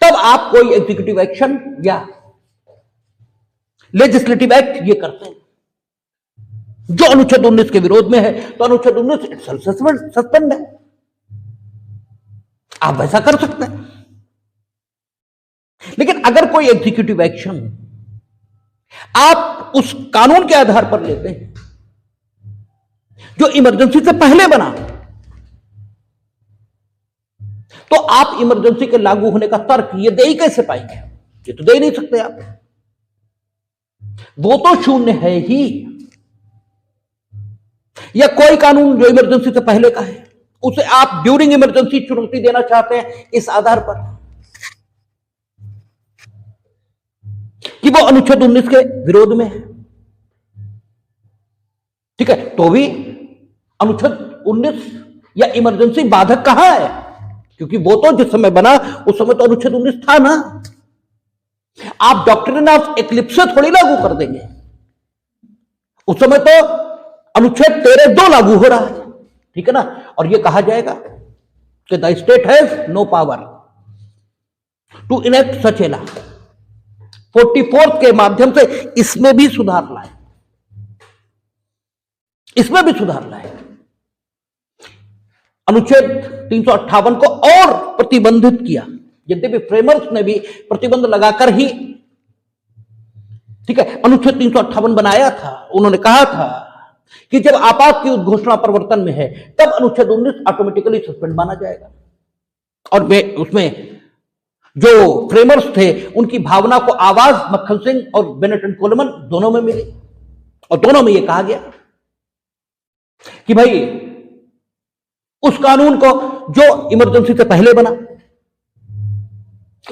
तब आप कोई एग्जीक्यूटिव एक्शन या लेजिस्लेटिव एक्ट ये करते हैं जो अनुच्छेद 19 के विरोध में है, तो अनुच्छेद 19 इटसेल्फ सस्पेंड है, आप वैसा कर सकते हैं। लेकिन अगर कोई एग्जीक्यूटिव एक्शन आप उस कानून के आधार पर लेते हैं जो इमरजेंसी से पहले बना, तो आप इमरजेंसी के लागू होने का तर्क ये दे ही कैसे पाएंगे? ये तो दे ही नहीं सकते आप। वो तो शून्य है ही। या कोई कानून जो इमरजेंसी से पहले का है उसे आप ड्यूरिंग इमरजेंसी चुनौती देना चाहते हैं इस आधार पर कि वो अनुच्छेद 19 के विरोध में है, ठीक है, तो भी अनुच्छेद 19 या इमरजेंसी बाधक कहां है? क्योंकि वो तो जिस समय बना उस समय तो अनुच्छेद 19 था ना। आप डॉक्ट्रिन ऑफ एक्लिप्स थोड़ी लागू कर देंगे, उस समय तो अनुच्छेद 13(2) लागू हो रहा है। ठीक है ना। और ये कहा जाएगा कि the state has no power to enact such a law. 44th के माध्यम से इसमें भी सुधार लाए, इसमें भी सुधार लाए। अनुच्छेद 358 को और प्रतिबंधित किया, यद्यपि फ्रेमर्स ने भी प्रतिबंध लगाकर ही, ठीक है, अनुच्छेद 358 बनाया था। उन्होंने कहा था कि जब आपात की उद्घोषणा प्रवर्तन में है तब अनुच्छेद 19 ऑटोमेटिकली सस्पेंड माना जाएगा। और वे उसमें जो फ्रेमर्स थे उनकी भावना को आवाज मक्खन सिंह और बेनेट एंड कोलमन दोनों में मिली, और दोनों में यह कहा गया कि भाई उस कानून को जो इमरजेंसी से पहले बना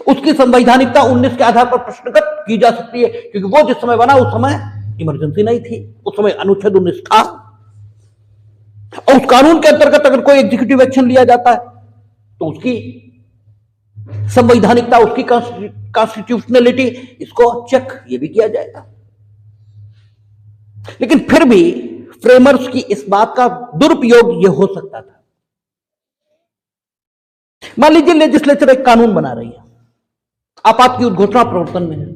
उसकी संवैधानिकता 19 के आधार पर प्रश्नगत की जा सकती है, क्योंकि वो जिस समय बना उस समय इमरजेंसी नहीं थी, उस समय अनुच्छेद 19 था। और उस कानून के अंतर्गत अगर कोई एग्जीक्यूटिव एक्शन लिया जाता है तो उसकी संवैधानिकता, उसकी कॉन्स्टिट्यूशनलिटी, इसको चेक ये भी किया जाएगा। लेकिन फिर भी फ्रेमर्स की इस बात का दुरुपयोग यह हो सकता था। मान लीजिए लेजिस्लेचर एक कानून बना रही है, आपात की उद्घोषणा प्रवर्तन में है,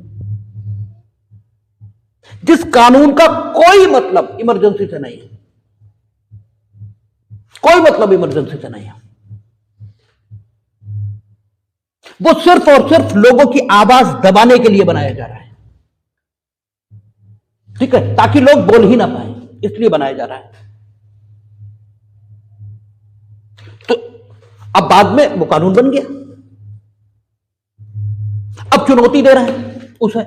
जिस कानून का कोई मतलब इमरजेंसी से नहीं है, कोई मतलब इमरजेंसी से नहीं है, वो सिर्फ और सिर्फ लोगों की आवाज दबाने के लिए बनाया जा रहा है, ठीक है, ताकि लोग बोल ही ना पाए, इसलिए बनाया जा रहा है। तो अब बाद में वो कानून बन गया, अब चुनौती दे रहे हैं उसे,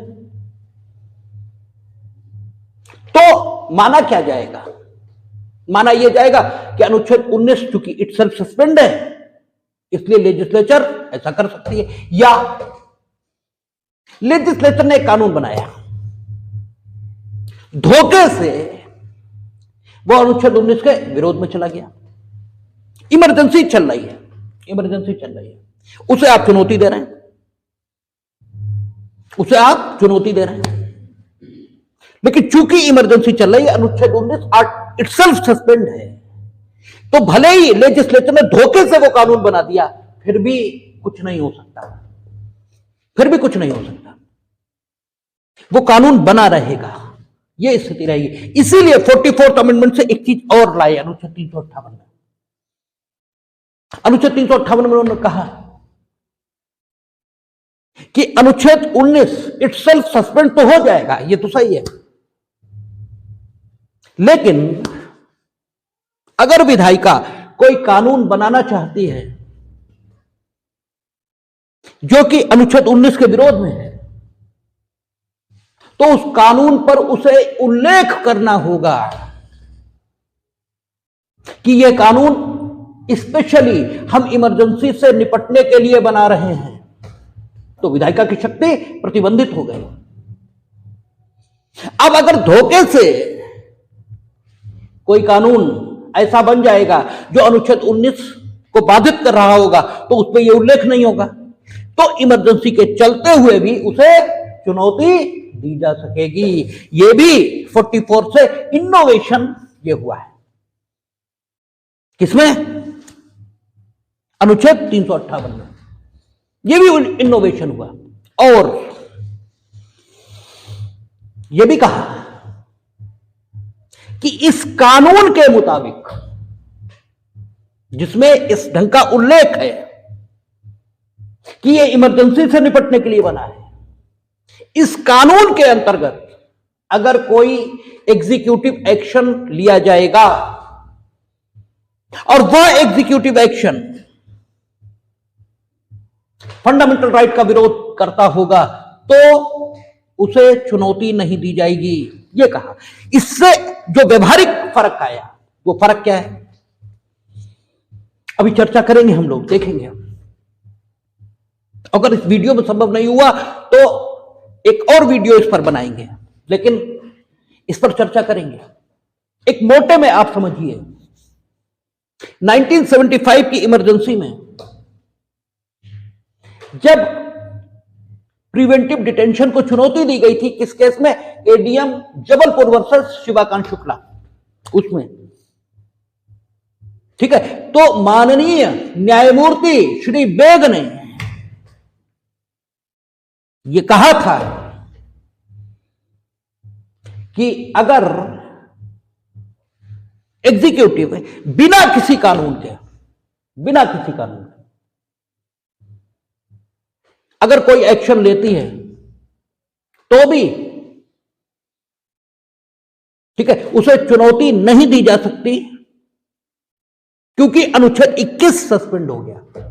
तो माना क्या जाएगा? माना यह जाएगा कि अनुच्छेद 19 चूंकि इटसेल्फ सस्पेंड है इसलिए लेजिस्लेचर ऐसा कर सकती है, या लेजिस्लेचर ने एक कानून बनाया, धोखे से वो अनुच्छेद 19 के विरोध में चला गया, इमरजेंसी चल रही है, इमरजेंसी चल रही है, उसे आप चुनौती दे रहे हैं, उसे आप चुनौती दे रहे हैं। लेकिन चूंकि इमरजेंसी चल रही है, अनुच्छेद 19 इटसेल्फ सस्पेंड है, तो भले ही लेजिस्लेचर ने धोखे से वो कानून बना दिया, फिर भी कुछ नहीं हो सकता, फिर भी कुछ नहीं हो सकता, वो कानून बना रहेगा, ये स्थिति रहेगी। इसीलिए 44th अमेंडमेंट से एक चीज और लाए अनुच्छेद 358 में। अनुच्छेद 358 में उन्होंने कहा कि अनुच्छेद 19 इटसेल्फ सस्पेंड तो हो जाएगा, ये तो सही है, लेकिन अगर विधायिका कोई कानून बनाना चाहती है जो कि अनुच्छेद 19 के विरोध में है, तो उस कानून पर उसे उल्लेख करना होगा कि यह कानून स्पेशली हम इमरजेंसी से निपटने के लिए बना रहे हैं, तो विधायिका की शक्ति प्रतिबंधित हो गई। अब अगर धोखे से कोई कानून ऐसा बन जाएगा जो अनुच्छेद 19 को बाधित कर रहा होगा, तो उसमें यह उल्लेख नहीं होगा, तो इमरजेंसी के चलते हुए भी उसे चुनौती दी जा सकेगी। यह भी 44 से इनोवेशन ये हुआ है, किसमें? अनुच्छेद 358 में, यह भी इनोवेशन हुआ। और यह भी कहा कि इस कानून के मुताबिक, जिसमें इस ढंग का उल्लेख है कि यह इमरजेंसी से निपटने के लिए बना है, इस कानून के अंतर्गत अगर कोई एग्जीक्यूटिव एक्शन लिया जाएगा और वह एग्जीक्यूटिव एक्शन फंडामेंटल राइट का विरोध करता होगा, तो उसे चुनौती नहीं दी जाएगी, यह कहा। इससे जो व्यवहारिक फर्क आया, वो फर्क क्या है, अभी चर्चा करेंगे, हम लोग देखेंगे। अगर इस वीडियो में संभव नहीं हुआ तो एक और वीडियो इस पर बनाएंगे, लेकिन इस पर चर्चा करेंगे। एक मोटे में आप समझिए, 1975 की इमरजेंसी में जब प्रिवेंटिव डिटेंशन को चुनौती दी गई थी, किस केस में? एडीएम जबलपुर वर्सेस शिवाकांत शुक्ला, उसमें ठीक है, तो माननीय न्यायमूर्ति श्री बेग ने यह कहा था कि अगर एग्जीक्यूटिव बिना किसी कानून के अगर कोई एक्शन लेती है तो भी, ठीक है, उसे चुनौती नहीं दी जा सकती क्योंकि अनुच्छेद 21 सस्पेंड हो गया।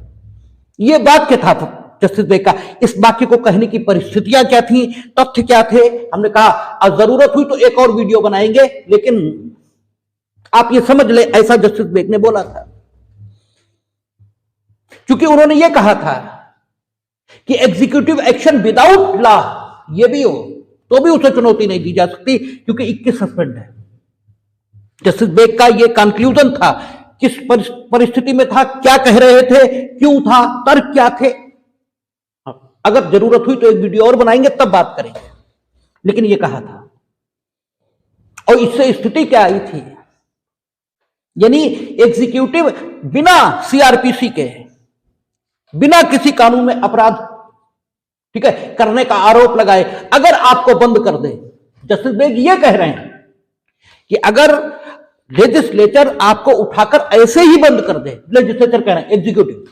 यह वाक्य था जस्टिस बेग का। इस वाक्य को कहने की परिस्थितियां क्या थी, तथ्य क्या थे, हमने कहा अब जरूरत हुई तो एक और वीडियो बनाएंगे, लेकिन आप ये समझ ले ऐसा जस्टिस बेग ने बोला था। क्योंकि उन्होंने यह कहा था कि एग्जीक्यूटिव एक्शन विदाउट लॉ ये भी हो तो भी उसे चुनौती नहीं दी जा सकती क्योंकि 21 सस्पेंड है। जस्टिस बेग का यह कंक्लूजन था। किस परिस्थिति में था, क्या कह रहे थे, क्यों था, तर्क क्या थे, अगर जरूरत हुई तो एक वीडियो और बनाएंगे तब बात करेंगे, लेकिन यह कहा था। और इससे स्थिति क्या आई थी, यानी एग्जीक्यूटिव बिना सीआरपीसी के, बिना किसी कानून में अपराध, ठीक है, करने का आरोप लगाए अगर आपको बंद कर दे। जस्टिस बेग ये कह रहे हैं कि अगर लेजिस्लेचर आपको उठाकर ऐसे ही बंद कर दे, लेजिस्लेचर कह रहे हैं एग्जीक्यूटिव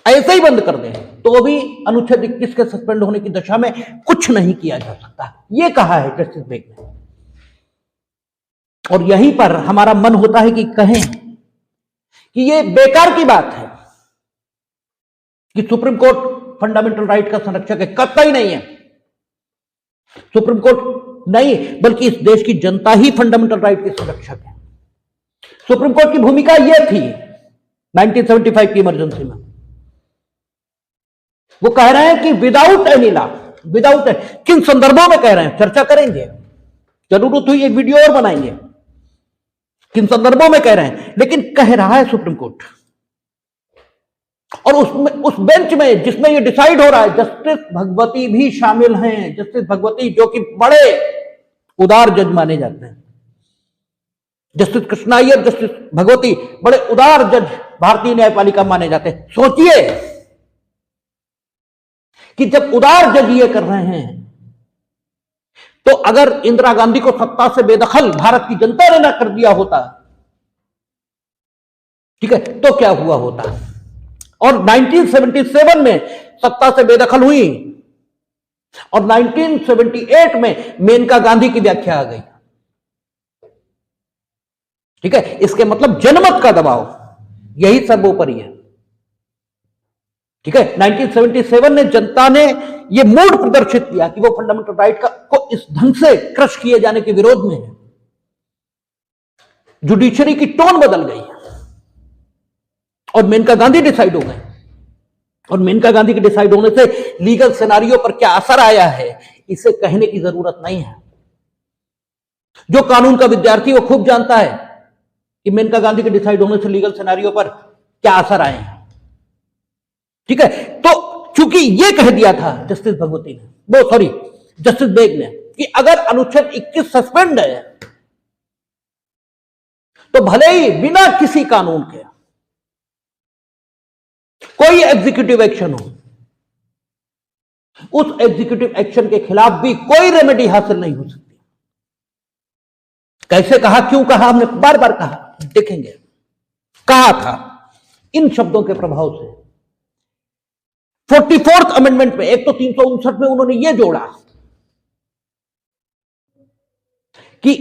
ऐसे ही बंद कर दे तो भी अनुच्छेद 21 के सस्पेंड होने की दशा में कुछ नहीं किया जा सकता, यह कहा है जस्टिस बेग ने। और यहीं पर हमारा मन होता है कि कहें कि यह बेकार की बात है कि सुप्रीम कोर्ट फंडामेंटल राइट का संरक्षक है, कतई नहीं है। सुप्रीम कोर्ट नहीं बल्कि इस देश की जनता ही फंडामेंटल राइट के संरक्षक है। सुप्रीम कोर्ट की भूमिका यह थी 1975 की इमरजेंसी में। वो कह रहे हैं कि विदाउट एनी लॉ, विदाउट, किन संदर्भों में कह रहे हैं चर्चा करेंगे, जरूरत हुई एक वीडियो और बनाएंगे किन संदर्भों में कह रहे हैं, लेकिन कह रहा है सुप्रीम कोर्ट। और उसमें, उस बेंच में जिसमें ये डिसाइड हो रहा है, जस्टिस भगवती भी शामिल हैं। जस्टिस भगवती जो कि बड़े उदार जज माने जाते हैं, जस्टिस कृष्णा अय्यर, जस्टिस भगवती बड़े उदार जज भारतीय न्यायपालिका माने जाते हैं। सोचिए कि जब उदार जज ये कर रहे हैं तो अगर इंदिरा गांधी को सत्ता से बेदखल भारत की जनता ने ना कर दिया होता, ठीक है, तो क्या हुआ होता। और 1977 में सत्ता से बेदखल हुई और 1978 में मेनका गांधी की व्याख्या आ गई, ठीक है। इसके मतलब जनमत का दबाव यही सर्वोपरि है, ठीक है। 1977 ने जनता ने यह मूड प्रदर्शित किया कि वो फंडामेंटल राइट को इस ढंग से क्रश किए जाने के विरोध में है। जुडिशरी की टोन बदल गई और मेनका गांधी डिसाइड हो गए। और मेनका गांधी के डिसाइड होने से लीगल सिनारियो पर क्या असर आया है इसे कहने की जरूरत नहीं है। जो कानून का विद्यार्थी वो खूब जानता है कि मेनका गांधी के डिसाइड होने से लीगल सिनारियो पर क्या असर आए हैं, ठीक है। तो चूंकि ये कह दिया था जस्टिस भगवती ने, वो सॉरी जस्टिस बेग ने, कि अगर अनुच्छेद 21 सस्पेंड है तो भले ही बिना किसी कानून के कोई एग्जीक्यूटिव एक्शन हो, उस एग्जीक्यूटिव एक्शन के खिलाफ भी कोई रेमेडी हासिल नहीं हो सकती। कैसे कहा, क्यों कहा, हमने बार बार कहा, देखेंगे। कहा था इन शब्दों के प्रभाव से 44th अमेंडमेंट में, एक तो 359 में उन्होंने यह जोड़ा कि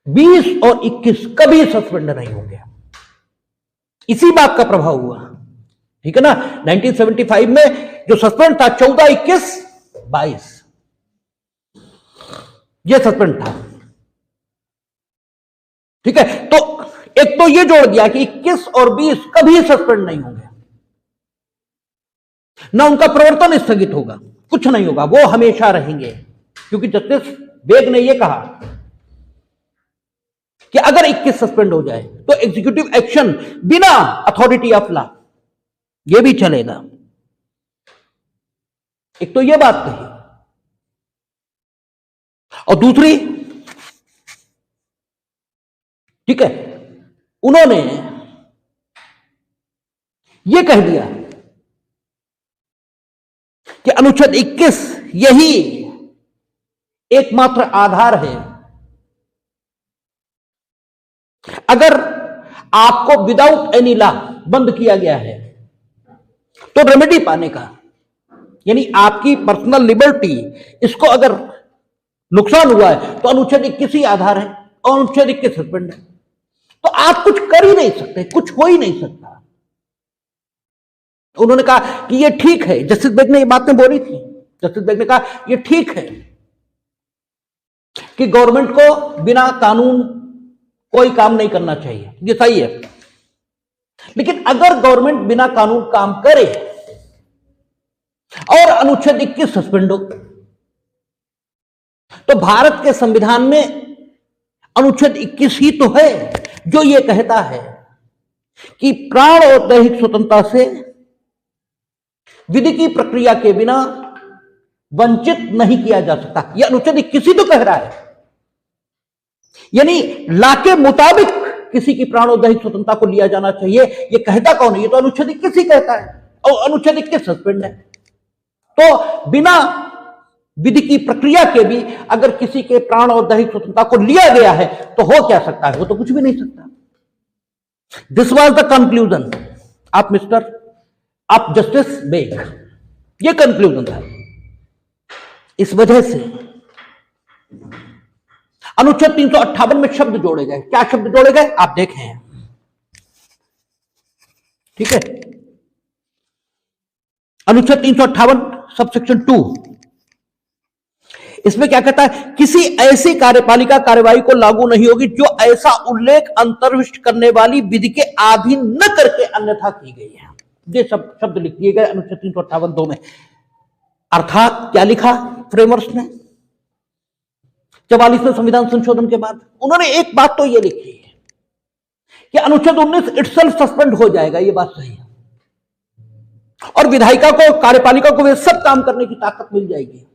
20 और 21 कभी सस्पेंड नहीं होंगे। इसी बात का प्रभाव हुआ, ठीक है ना। 1975 में जो सस्पेंड था 14, 21, 22 ये सस्पेंड था, ठीक है। तो एक तो ये जोड़ दिया कि 21 और 20 कभी सस्पेंड नहीं होंगे, ना उनका प्रवर्तन स्थगित होगा, कुछ नहीं होगा, वो हमेशा रहेंगे। क्योंकि जस्टिस बेग ने यह कहा कि अगर 21 सस्पेंड हो जाए तो एग्जीक्यूटिव एक्शन बिना अथॉरिटी ऑफ लॉ यह भी चलेगा। एक तो यह बात कही, और दूसरी ठीक है, उन्होंने यह कह दिया कि अनुच्छेद 21 यही एकमात्र आधार है। अगर आपको विदाउट एनी लॉ बंद किया गया है तो रेमेडी पाने का, यानी आपकी पर्सनल लिबर्टी, इसको अगर नुकसान हुआ है तो अनुच्छेद 21 ही आधार है और अनुच्छेद 21 सस्पेंड है। तो आप कुछ कर ही नहीं सकते, कुछ हो ही नहीं सकता। उन्होंने कहा कि यह ठीक है, जस्टिस बेग ने ये बातें बोली थी। जस्टिस बेग ने कहा यह ठीक है कि गवर्नमेंट को बिना कानून कोई काम नहीं करना चाहिए, ये सही है। लेकिन अगर गवर्नमेंट बिना कानून काम करे और अनुच्छेद 21 सस्पेंड हो, तो भारत के संविधान में अनुच्छेद 21 ही तो है जो यह कहता है कि प्राण और दैहिक स्वतंत्रता से विधि की प्रक्रिया के बिना वंचित नहीं किया जा सकता। यह अनुच्छेद 21 ही तो कह रहा है। यानी लॉ के मुताबिक किसी की प्राण और दैहिक स्वतंत्रता को लिया जाना चाहिए। यह कहता कौन है? ये तो अनुच्छेद 21 ही कहता है और अनुच्छेद 21 सस्पेंड है। तो बिना विधि की प्रक्रिया के भी अगर किसी के प्राण और दैहिक स्वतंत्रता को लिया गया है तो हो क्या सकता है? वो तो कुछ भी नहीं सकता। This was the conclusion of justice Beg. ये कंक्लूजन था। इस वजह से अनुच्छेद 358 में शब्द जोड़े गए। क्या शब्द जोड़े गए आप देखें, ठीक है। अनुच्छेद 358 सबसेक्शन 2, इसमें क्या कहता है? किसी ऐसी कार्यपालिका कार्यवाही को लागू नहीं होगी जो ऐसा उल्लेख अंतर्विष्ट करने वाली विधि के अधीन न करके अन्यथा की गई है। ये सब शब्द लिख दिए गए अनुच्छेद 358(2) में। अर्थात क्या लिखा फ्रेमर्स ने 44वें संविधान संशोधन के बाद? उन्होंने एक बात तो यह लिखी है कि अनुच्छेद 19 इटसेल्फ सस्पेंड हो जाएगा। यह बात सही है और विधायिका को, कार्यपालिका को वे सब काम करने की ताकत मिल जाएगी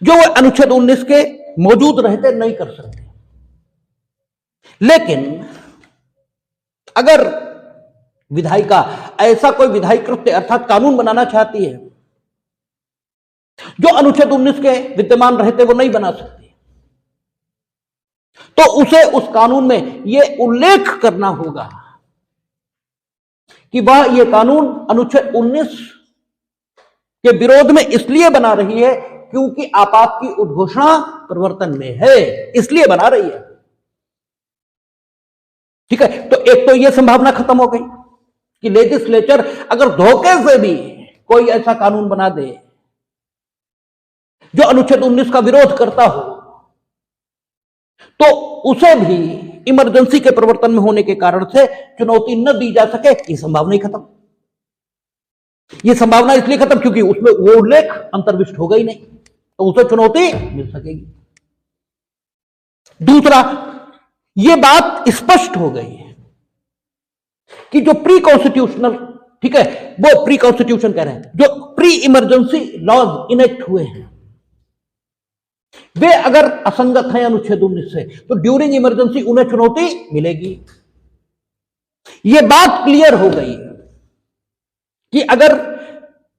जो वो अनुच्छेद 19 के मौजूद रहते नहीं कर सकते। लेकिन अगर विधायिका ऐसा कोई विधायी कृत्य अर्थात कानून बनाना चाहती है जो अनुच्छेद 19 के विद्यमान रहते वो नहीं बना सकती, तो उसे उस कानून में यह उल्लेख करना होगा कि वह यह कानून अनुच्छेद 19 के विरोध में इसलिए बना रही है क्योंकि आपात की उद्घोषणा प्रवर्तन में है, इसलिए बना रही है। ठीक है, तो एक तो यह संभावना खत्म हो गई कि लेजिस्लेचर अगर धोखे से भी कोई ऐसा कानून बना दे जो अनुच्छेद 19 का विरोध करता हो तो उसे भी इमरजेंसी के प्रवर्तन में होने के कारण से चुनौती न दी जा सके। यह संभावना ही खत्म। यह संभावना इसलिए खत्म क्योंकि उसमें वो उल्लेख अंतर्विष्ट होगा ही नहीं, तो उसे चुनौती मिल सकेगी। दूसरा, यह बात स्पष्ट हो गई है कि जो प्री कॉन्स्टिट्यूशनल, ठीक है, वो प्री कॉन्स्टिट्यूशन कह रहे हैं, जो प्री इमरजेंसी लॉज इनेक्ट हुए हैं वे अगर असंगत हैं अनुच्छेद 19 से तो ड्यूरिंग इमरजेंसी उन्हें चुनौती मिलेगी। यह बात क्लियर हो गई कि अगर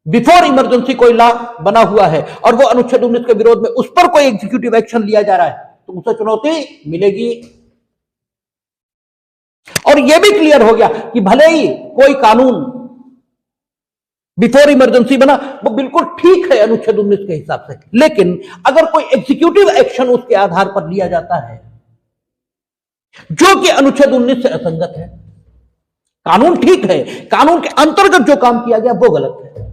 बिफोर इमरजेंसी कोई लॉ बना हुआ है और वो अनुच्छेद 19 के विरोध में उस पर कोई एग्जीक्यूटिव एक्शन लिया जा रहा है तो उसे चुनौती मिलेगी। और यह भी क्लियर हो गया कि भले ही कोई कानून बिफोर इमरजेंसी बना वो बिल्कुल ठीक है अनुच्छेद 19 के हिसाब से, लेकिन अगर कोई एग्जीक्यूटिव एक्शन उसके आधार पर लिया जाता है जो कि अनुच्छेद 19 से असंगत है, कानून ठीक है, कानून के अंतर्गत जो काम किया गया वो गलत है।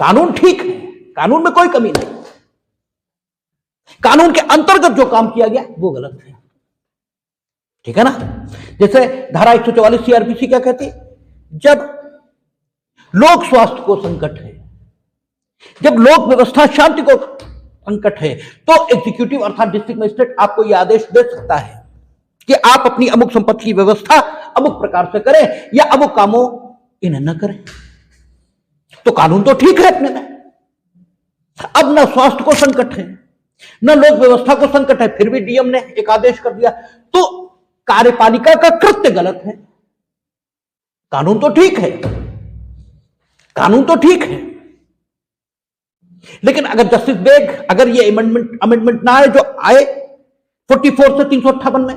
कानून ठीक है, कानून में कोई कमी नहीं, कानून के अंतर्गत जो काम किया गया वो गलत है। ठीक है ना? जैसे धारा 144 सीआरपीसी क्या कहती है? जब लोक स्वास्थ्य को संकट है, जब लोक व्यवस्था शांति को संकट है, तो एग्जीक्यूटिव अर्थात डिस्ट्रिक्ट मजिस्ट्रेट आपको यह आदेश दे सकता है कि आप अपनी अमुक संपत्ति की व्यवस्था अमुक प्रकार से करें या अमुक कामों इन्हें न करें। तो कानून तो ठीक है अपने में। अब न स्वास्थ्य को संकट है न लोक व्यवस्था को संकट है, फिर भी डीएम ने एक आदेश कर दिया, तो कार्यपालिका का कृत्य गलत है। कानून तो ठीक है, कानून तो ठीक है, लेकिन अगर जस्टिस बेग अगर ये अमेंडमेंट ना आए जो आए 44 से 358 में,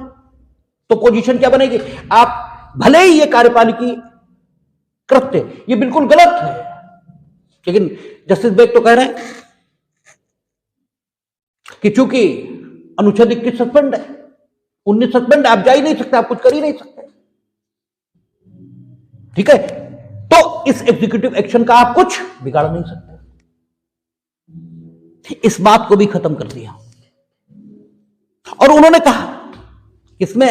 तो पोजीशन क्या बनेगी? आप भले ही ये कार्यपालिकी कृत्य ये बिल्कुल गलत है, लेकिन जस्टिस बेग तो कह रहे हैं कि चूंकि अनुच्छेद 21 सस्पेंड है, 19 सस्पेंड, आप जा ही नहीं सकते, आप कुछ कर ही नहीं सकते। ठीक है, तो इस एग्जीक्यूटिव एक्शन का आप कुछ बिगाड़ नहीं सकते। इस बात को भी खत्म कर दिया। और उन्होंने कहा इसमें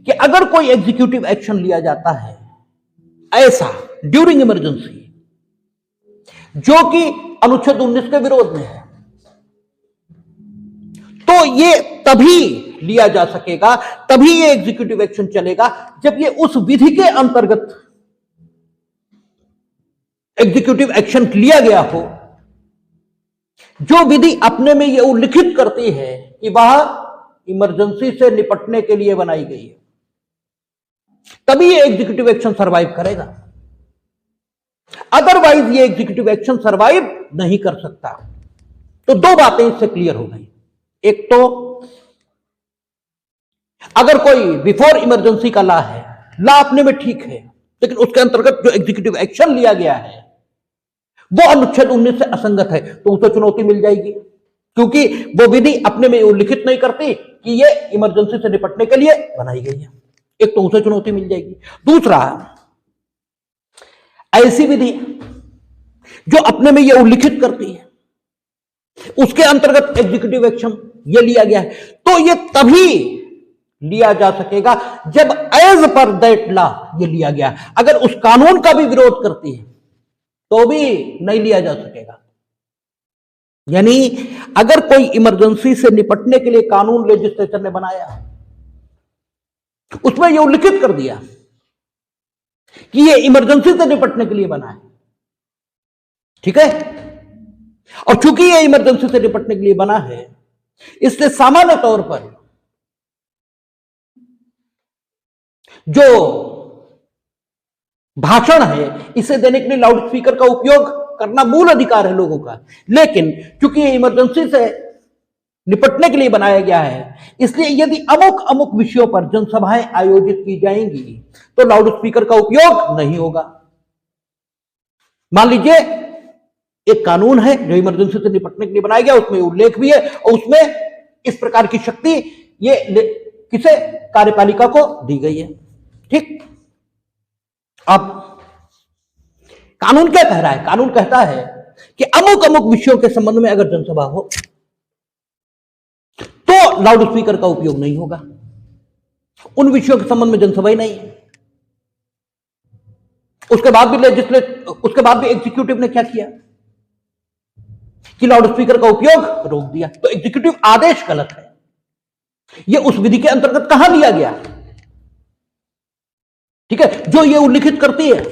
कि अगर कोई एग्जीक्यूटिव एक्शन लिया जाता है ऐसा ड्यूरिंग इमरजेंसी जो कि अनुच्छेद 19 के विरोध में है, तो ये तभी लिया जा सकेगा, तभी ये एग्जीक्यूटिव एक्शन चलेगा जब ये उस विधि के अंतर्गत एग्जीक्यूटिव एक्शन लिया गया हो जो विधि अपने में ये उल्लिखित करती है कि वह इमरजेंसी से निपटने के लिए बनाई गई है, तभी ये एग्जीक्यूटिव एक्शन सरवाइव करेगा। अदरवाइज ये एग्जीक्यूटिव एक्शन सरवाइव नहीं कर सकता। तो दो बातें इससे क्लियर हो गई। एक तो अगर कोई बिफोर इमरजेंसी का लॉ है, लॉ अपने में ठीक है, लेकिन उसके अंतर्गत जो एग्जीक्यूटिव एक्शन लिया गया है वो अनुच्छेद 19 से असंगत है, तो उसे चुनौती मिल जाएगी, क्योंकि वो विधि अपने में उल्लिखित नहीं करती कि ये इमरजेंसी से निपटने के लिए बनाई गई है। एक तो उसे चुनौती मिल जाएगी। दूसरा, ऐसी विधि जो अपने में ये उल्लिखित करती है उसके अंतर्गत एग्जीक्यूटिव एक्शन ये लिया गया है, तो ये तभी लिया जा सकेगा जब एज पर दैट लॉ ये लिया गया। अगर उस कानून का भी विरोध करती है तो भी नहीं लिया जा सकेगा। यानी अगर कोई इमरजेंसी से निपटने के लिए कानून लेजिस्लेचर ने बनाया, उसमें यह उल्लिखित कर दिया कि यह इमरजेंसी से निपटने के लिए बना है, ठीक है, और चूंकि यह इमरजेंसी से निपटने के लिए बना है, इसलिए सामान्य तौर पर जो भाषण है इसे देने के लिए लाउड स्पीकर का उपयोग करना मूल अधिकार है लोगों का, लेकिन चूंकि ये इमरजेंसी से निपटने के लिए बनाया गया है, इसलिए यदि अमुक अमुक विषयों पर जनसभाएं आयोजित की जाएंगी तो लाउड स्पीकर का उपयोग नहीं होगा। मान लीजिए एक कानून है जो इमरजेंसी से निपटने के लिए बनाया गया, उसमें उल्लेख भी है और उसमें इस प्रकार की शक्ति ये किसे कार्यपालिका को दी गई है। ठीक, अब कानून क्या कह रहा है? कानून कहता है कि अमुक अमुक विषयों के संबंध में अगर जनसभा हो तो लाउड स्पीकर का उपयोग नहीं होगा। उन विषयों के संबंध में जनसभा ही नहीं है। उसके बाद भी एग्जीक्यूटिव ने क्या किया कि लाउड स्पीकर का उपयोग रोक दिया। तो एग्जीक्यूटिव आदेश गलत है। यह उस विधि के अंतर्गत कहां लिया गया, ठीक है, जो यह उल्लिखित करती है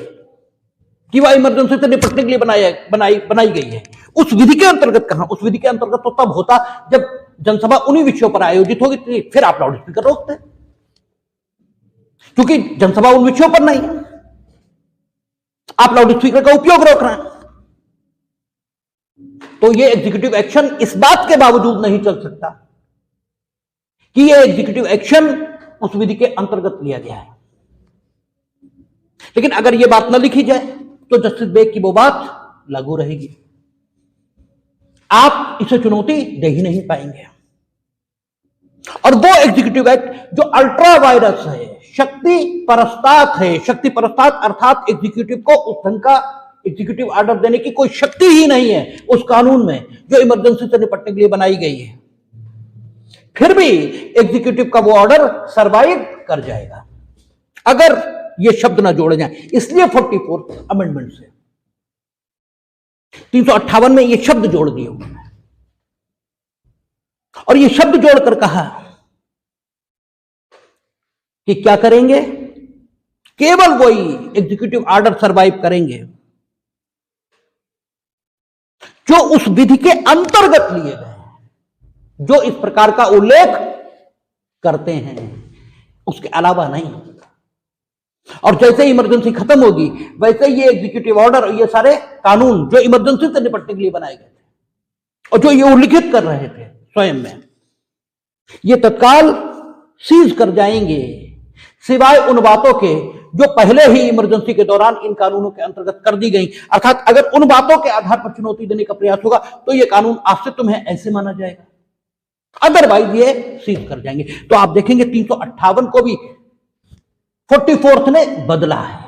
कि वह इमरजेंसी से निपटने के लिए बनाई गई है, उस विधि के अंतर्गत कहां? उस विधि के अंतर्गत तो तब होता जब जनसभा उन्हीं विषयों पर आयोजित होगी, फिर आप लाउड स्पीकर रोकते, क्योंकि जनसभा उन विषयों पर नहीं है, आप लाउड स्पीकर का उपयोग रोक रहे हैं। तो यह एग्जीक्यूटिव एक्शन इस बात के बावजूद नहीं चल सकता कि यह एग्जीक्यूटिव एक्शन उस विधि के अंतर्गत लिया गया है। लेकिन अगर यह बात न लिखी जाए तो जस्टिस बेग की वो बात लागू रहेगी, आप इसे चुनौती दे ही नहीं पाएंगे। और वो एग्जीक्यूटिव एक्ट जो अल्ट्रा वायरस है, शक्ति परस्तात है, शक्ति परस्तात अर्थात एग्जीक्यूटिव को उस ढंग का एग्जीक्यूटिव ऑर्डर देने की कोई शक्ति ही नहीं है उस कानून में जो इमरजेंसी से निपटने के लिए बनाई गई है, फिर भी एग्जीक्यूटिव का वो ऑर्डर सरवाइव कर जाएगा अगर ये शब्द ना जोड़े जाएं। इसलिए 44th अमेंडमेंट से 358 में ये शब्द जोड़ दिए उन्होंने, और ये शब्द जोड़कर कहा कि क्या करेंगे, केवल वही एग्जीक्यूटिव ऑर्डर सरवाइव करेंगे जो उस विधि के अंतर्गत लिए गए हैं, जो इस प्रकार का उल्लेख करते हैं उसके अलावा नहीं। और जैसे ही इमरजेंसी खत्म होगी वैसे ये एग्जीक्यूटिव ऑर्डर और ये सारे कानून जो इमरजेंसी से निपटने के लिए बनाए गए थे और जो ये उल्लिखित कर रहे थे स्वयं में, ये तत्काल सीज कर जाएंगे, सिवाय उन बातों के जो पहले ही इमरजेंसी के दौरान इन कानूनों के अंतर्गत कर दी गई। अर्थात अगर उन बातों के आधार पर चुनौती देने का प्रयास होगा तो ये कानून अस्तित्व में ऐसे माना जाएगा, अदरवाइज ये सीज कर जाएंगे। तो आप देखेंगे 358 को भी 44th ने बदला है,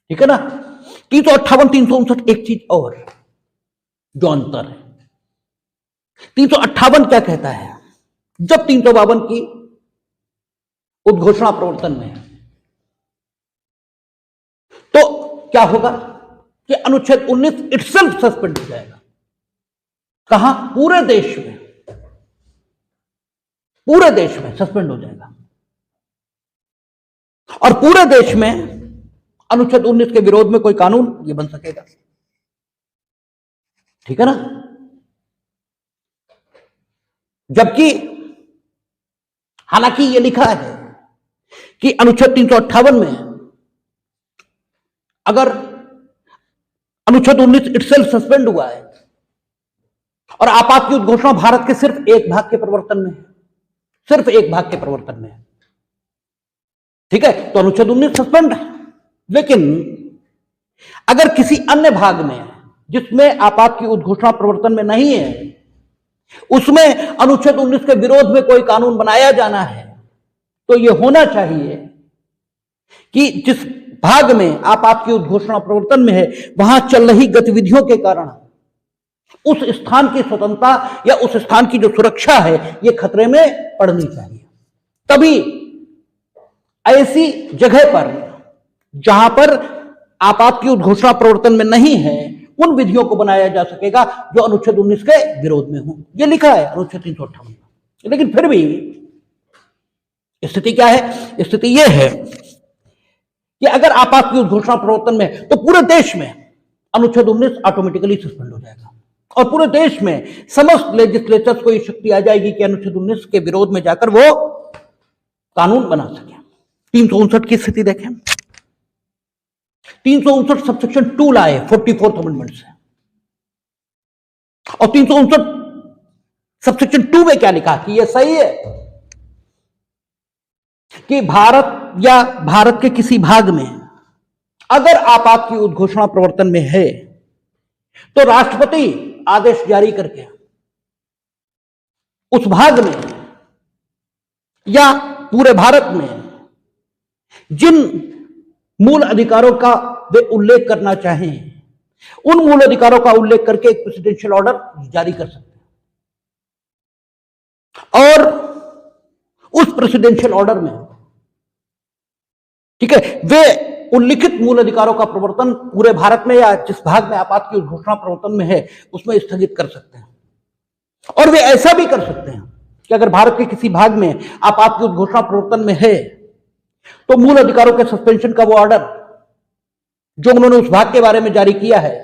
ठीक है ना। 358 359 एक चीज और जो अंतर है, 358 क्या कहता है, जब 352 की उद्घोषणा प्रवर्तन में है तो क्या होगा कि अनुच्छेद 19 इटसेल्फ सस्पेंड हो जाएगा। कहां? पूरे देश में, पूरे देश में सस्पेंड हो जाएगा। और पूरे देश में अनुच्छेद 19 के विरोध में कोई कानून ये बन सकेगा, ठीक है ना। जबकि हालांकि ये लिखा है कि अनुच्छेद 358 में अगर अनुच्छेद 19 इटसेल्फ सस्पेंड हुआ है और आपात की उद्घोषणा भारत के सिर्फ एक भाग के प्रवर्तन में है, सिर्फ एक भाग के प्रवर्तन में है, ठीक है, तो अनुच्छेद 19 सस्पेंड है। लेकिन अगर किसी अन्य भाग में जिसमें आपात की उद्घोषणा प्रवर्तन में नहीं है उसमें अनुच्छेद 19 के विरोध में कोई कानून बनाया जाना है तो यह होना चाहिए कि जिस भाग में आपात की उद्घोषणा प्रवर्तन में है वहां चल रही गतिविधियों के कारण उस स्थान की स्वतंत्रता या उस स्थान की जो सुरक्षा है यह खतरे में पड़नी चाहिए। तभी ऐसी जगह पर जहां पर आपात की उद्घोषणा प्रवर्तन में नहीं है उन विधियों को बनाया जा सकेगा जो अनुच्छेद 19 के विरोध में हो, यह लिखा है अनुच्छेद 358। लेकिन फिर भी स्थिति क्या है? स्थिति यह है कि अगर आपात की उद्घोषणा प्रवर्तन में तो पूरे देश में अनुच्छेद 19 ऑटोमेटिकली सस्पेंड हो जाएगा और पूरे देश में समस्त लेजिस्लेचर्स को यह शक्ति आ जाएगी कि अनुच्छेद 19 के विरोध में जाकर वो कानून बना सके। 359 की स्थिति देखें, 359 सबसेक्शन 2 लाए 44th अमेंडमेंट से और 359 सबसेक्शन 2 में क्या लिखा कि यह सही है कि भारत या भारत के किसी भाग में अगर आपात की उद्घोषणा प्रवर्तन में है तो राष्ट्रपति आदेश जारी करके उस भाग में या पूरे भारत में जिन मूल अधिकारों का वे उल्लेख करना चाहें उन मूल अधिकारों का उल्लेख करके एक प्रेसिडेंशियल ऑर्डर जारी कर सकते हैं और उस प्रेसिडेंशियल ऑर्डर में, ठीक है, वे उल्लिखित मूल अधिकारों का प्रवर्तन पूरे भारत में या जिस भाग में आपात की उद्घोषणा प्रवर्तन में है उसमें स्थगित कर सकते हैं। और वे ऐसा भी कर सकते हैं कि अगर भारत के किसी भाग में आपात की उद्घोषणा प्रवर्तन में है तो मूल अधिकारों के सस्पेंशन का वो ऑर्डर जो उन्होंने उस भाग के बारे में जारी किया है,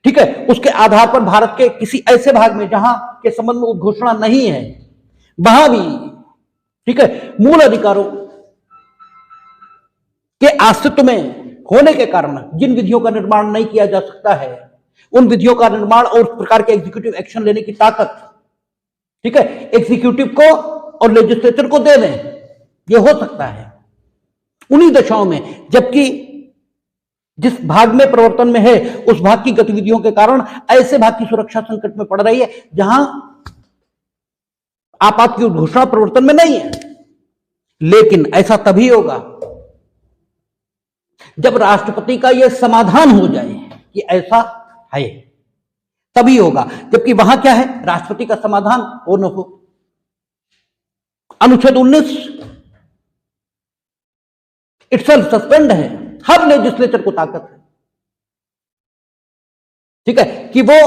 ठीक है, उसके आधार पर भारत के किसी ऐसे भाग में जहां के संबंध में उद्घोषणा नहीं है वहां भी, ठीक है, मूल अधिकारों के अस्तित्व में होने के कारण जिन विधियों का निर्माण नहीं किया जा सकता है उन विधियों का निर्माण और उस प्रकार के एग्जीक्यूटिव एक्शन लेने की ताकत, ठीक है, एग्जीक्यूटिव को और लेजिस्लेचर को दे दें, यह हो सकता है उन्हीं दशाओं में जबकि जिस भाग में प्रवर्तन में है उस भाग की गतिविधियों के कारण ऐसे भाग की सुरक्षा संकट में पड़ रही है जहां आपात की उद्घोषणा प्रवर्तन में नहीं है। लेकिन ऐसा तभी होगा जब राष्ट्रपति का यह समाधान हो जाए कि ऐसा है, तभी होगा, जबकि वहां क्या है, राष्ट्रपति का समाधान हो न हो। अनुच्छेद 19 इटसेल्फ सस्पेंड है, हर लेजिस्लेचर को ताकत है, ठीक है, कि वो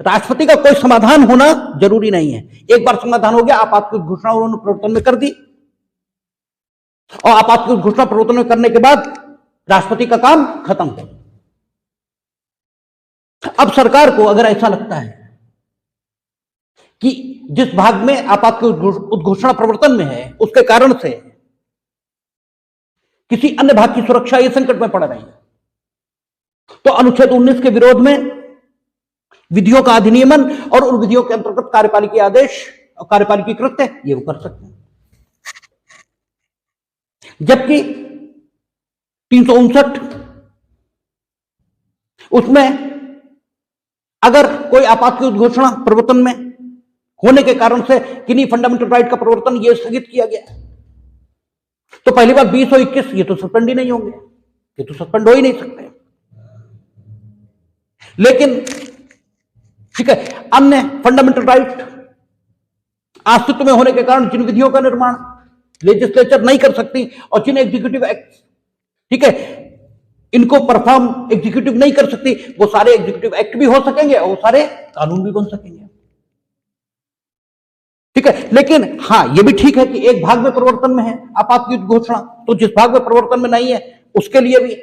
राष्ट्रपति का कोई समाधान होना जरूरी नहीं है। एक बार समाधान हो गया, आपात की घोषणा उन्होंने प्रवर्तन में कर दी और आपात की घोषणा प्रवर्तन में करने के बाद राष्ट्रपति का काम खत्म। अब सरकार को अगर ऐसा लगता है कि जिस भाग में आपात उद्घोषणा प्रवर्तन में है उसके कारण से किसी अन्य भाग की सुरक्षा ये संकट में पड़ रही है, तो अनुच्छेद 19 के विरोध में विधियों का अधिनियमन और उन विधियों के अंतर्गत कार्यपालिकी आदेश और कार्यपालिकी कृत्य ये वो कर सकते हैं। जबकि 359 उसमें अगर कोई आपात की उद्घोषणा प्रवर्तन में होने के कारण से किन्हीं फंडामेंटल राइट का प्रवर्तन ये स्थगित किया गया, तो पहली बात 20 और 21 ये तो सस्पेंड ही नहीं होंगे, ये तो सस्पेंड हो ही नहीं सकते। लेकिन ठीक है, अन्य फंडामेंटल राइट अस्तित्व में होने के कारण जिन विधियों का निर्माण लेजिस्लेचर नहीं कर सकती और जिन एग्जीक्यूटिव एक्ट ठीक है इनको परफॉर्म एग्जीक्यूटिव नहीं कर सकती, वो सारे एग्जीक्यूटिव एक्ट भी हो सकेंगे और वो सारे कानून भी बन सकेंगे। ठीक है, लेकिन हां ये भी ठीक है कि एक भाग में प्रवर्तन में है आपात की घोषणा, तो जिस भाग में प्रवर्तन में नहीं है उसके लिए भी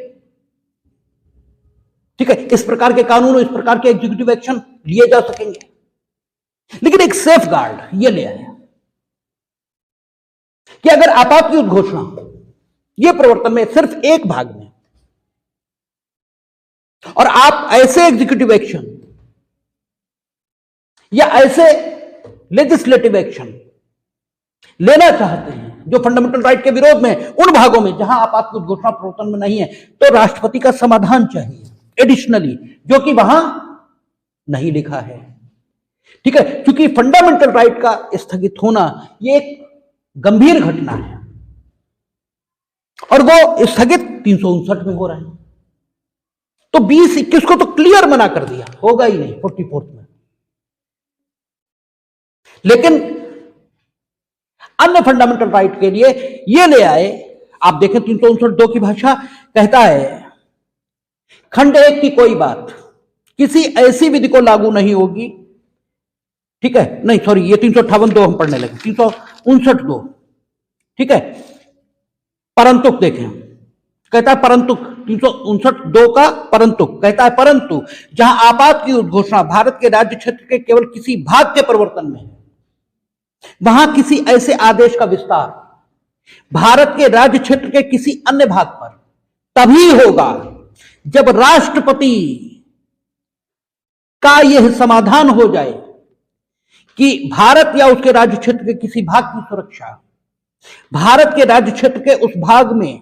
ठीक है इस प्रकार के कानून, इस प्रकार के एग्जीक्यूटिव एक्शन लिए जा सकेंगे। लेकिन एक सेफ गार्ड ये ले आया कि अगर आपात की घोषणा ये प्रवर्तन में सिर्फ एक भाग में और आप ऐसे एग्जीक्यूटिव एक्शन या ऐसे लेजिस्लेटिव एक्शन लेना चाहते हैं जो फंडामेंटल राइट के विरोध में उन भागों में जहां आपात की घोषणा प्रवर्तन में नहीं है, तो राष्ट्रपति का समाधान चाहिए एडिशनली, जो कि वहां नहीं लिखा है। ठीक है, क्योंकि फंडामेंटल राइट का स्थगित होना यह एक गंभीर घटना है और वो स्थगित 359 में हो रहा है, तो 20-21 को तो क्लियर मना कर दिया, होगा ही नहीं 44th में। लेकिन अन्य फंडामेंटल राइट के लिए ये ले आए, आप देखें 359(2) की भाषा कहता है खंड 1 की कोई बात किसी ऐसी विधि को लागू नहीं होगी, ठीक है, नहीं सॉरी ये 358(2) हम पढ़ने लगे, 359(2) ठीक है, परंतु देखें कहता है परंतु 359(2) का परंतु कहता है परंतु जहां आपात की उद्घोषणा भारत के राज्य क्षेत्र के केवल किसी भाग के प्रवर्तन में है, वहां किसी ऐसे आदेश का विस्तार भारत के राज्य क्षेत्र के किसी अन्य भाग पर तभी होगा जब राष्ट्रपति का यह समाधान हो जाए कि भारत या उसके राज्य क्षेत्र के किसी भाग की सुरक्षा भारत के राज्य क्षेत्र के उस भाग में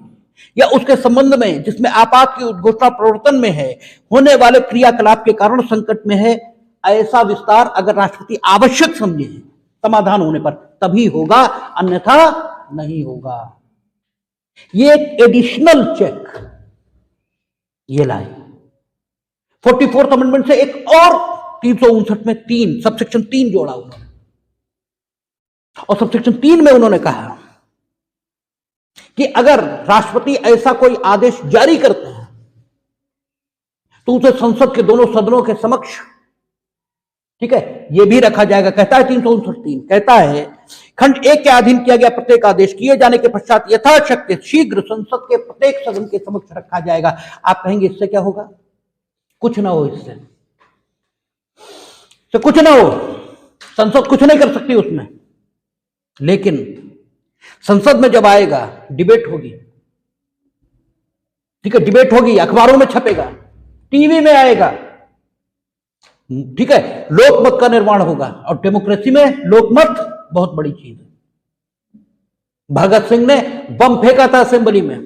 या उसके संबंध में जिसमें आपात की उद्घोषणा प्रवर्तन में है होने वाले क्रियाकलाप के कारण संकट में है, ऐसा विस्तार अगर राष्ट्रपति आवश्यक समझे समाधान होने पर तभी होगा, अन्यथा नहीं होगा। ये एक एडिशनल चेक ये लाए 44th अमेंडमेंट से एक और 359 में 3 सबसेक्शन 3 जोड़ा उन्होंने, और सबसेक्शन 3 में उन्होंने कहा कि अगर राष्ट्रपति ऐसा कोई आदेश जारी करते हैं तो उसे संसद के दोनों सदनों के समक्ष ठीक है यह भी रखा जाएगा। कहता है 359(3) कहता है खंड 1 के अधीन किया गया प्रत्येक आदेश किए जाने के पश्चात यथाशक्ति शीघ्र संसद के प्रत्येक सदन के समक्ष रखा जाएगा। आप कहेंगे इससे क्या होगा? कुछ ना हो, इससे तो कुछ ना हो, संसद कुछ नहीं कर सकती उसमें, लेकिन संसद में जब आएगा डिबेट होगी, ठीक है, डिबेट होगी, अखबारों में छपेगा, टीवी में आएगा, ठीक है, लोकमत का निर्माण होगा। और डेमोक्रेसी में लोकमत बहुत बड़ी चीज है। भगत सिंह ने बम फेंका था असेंबली में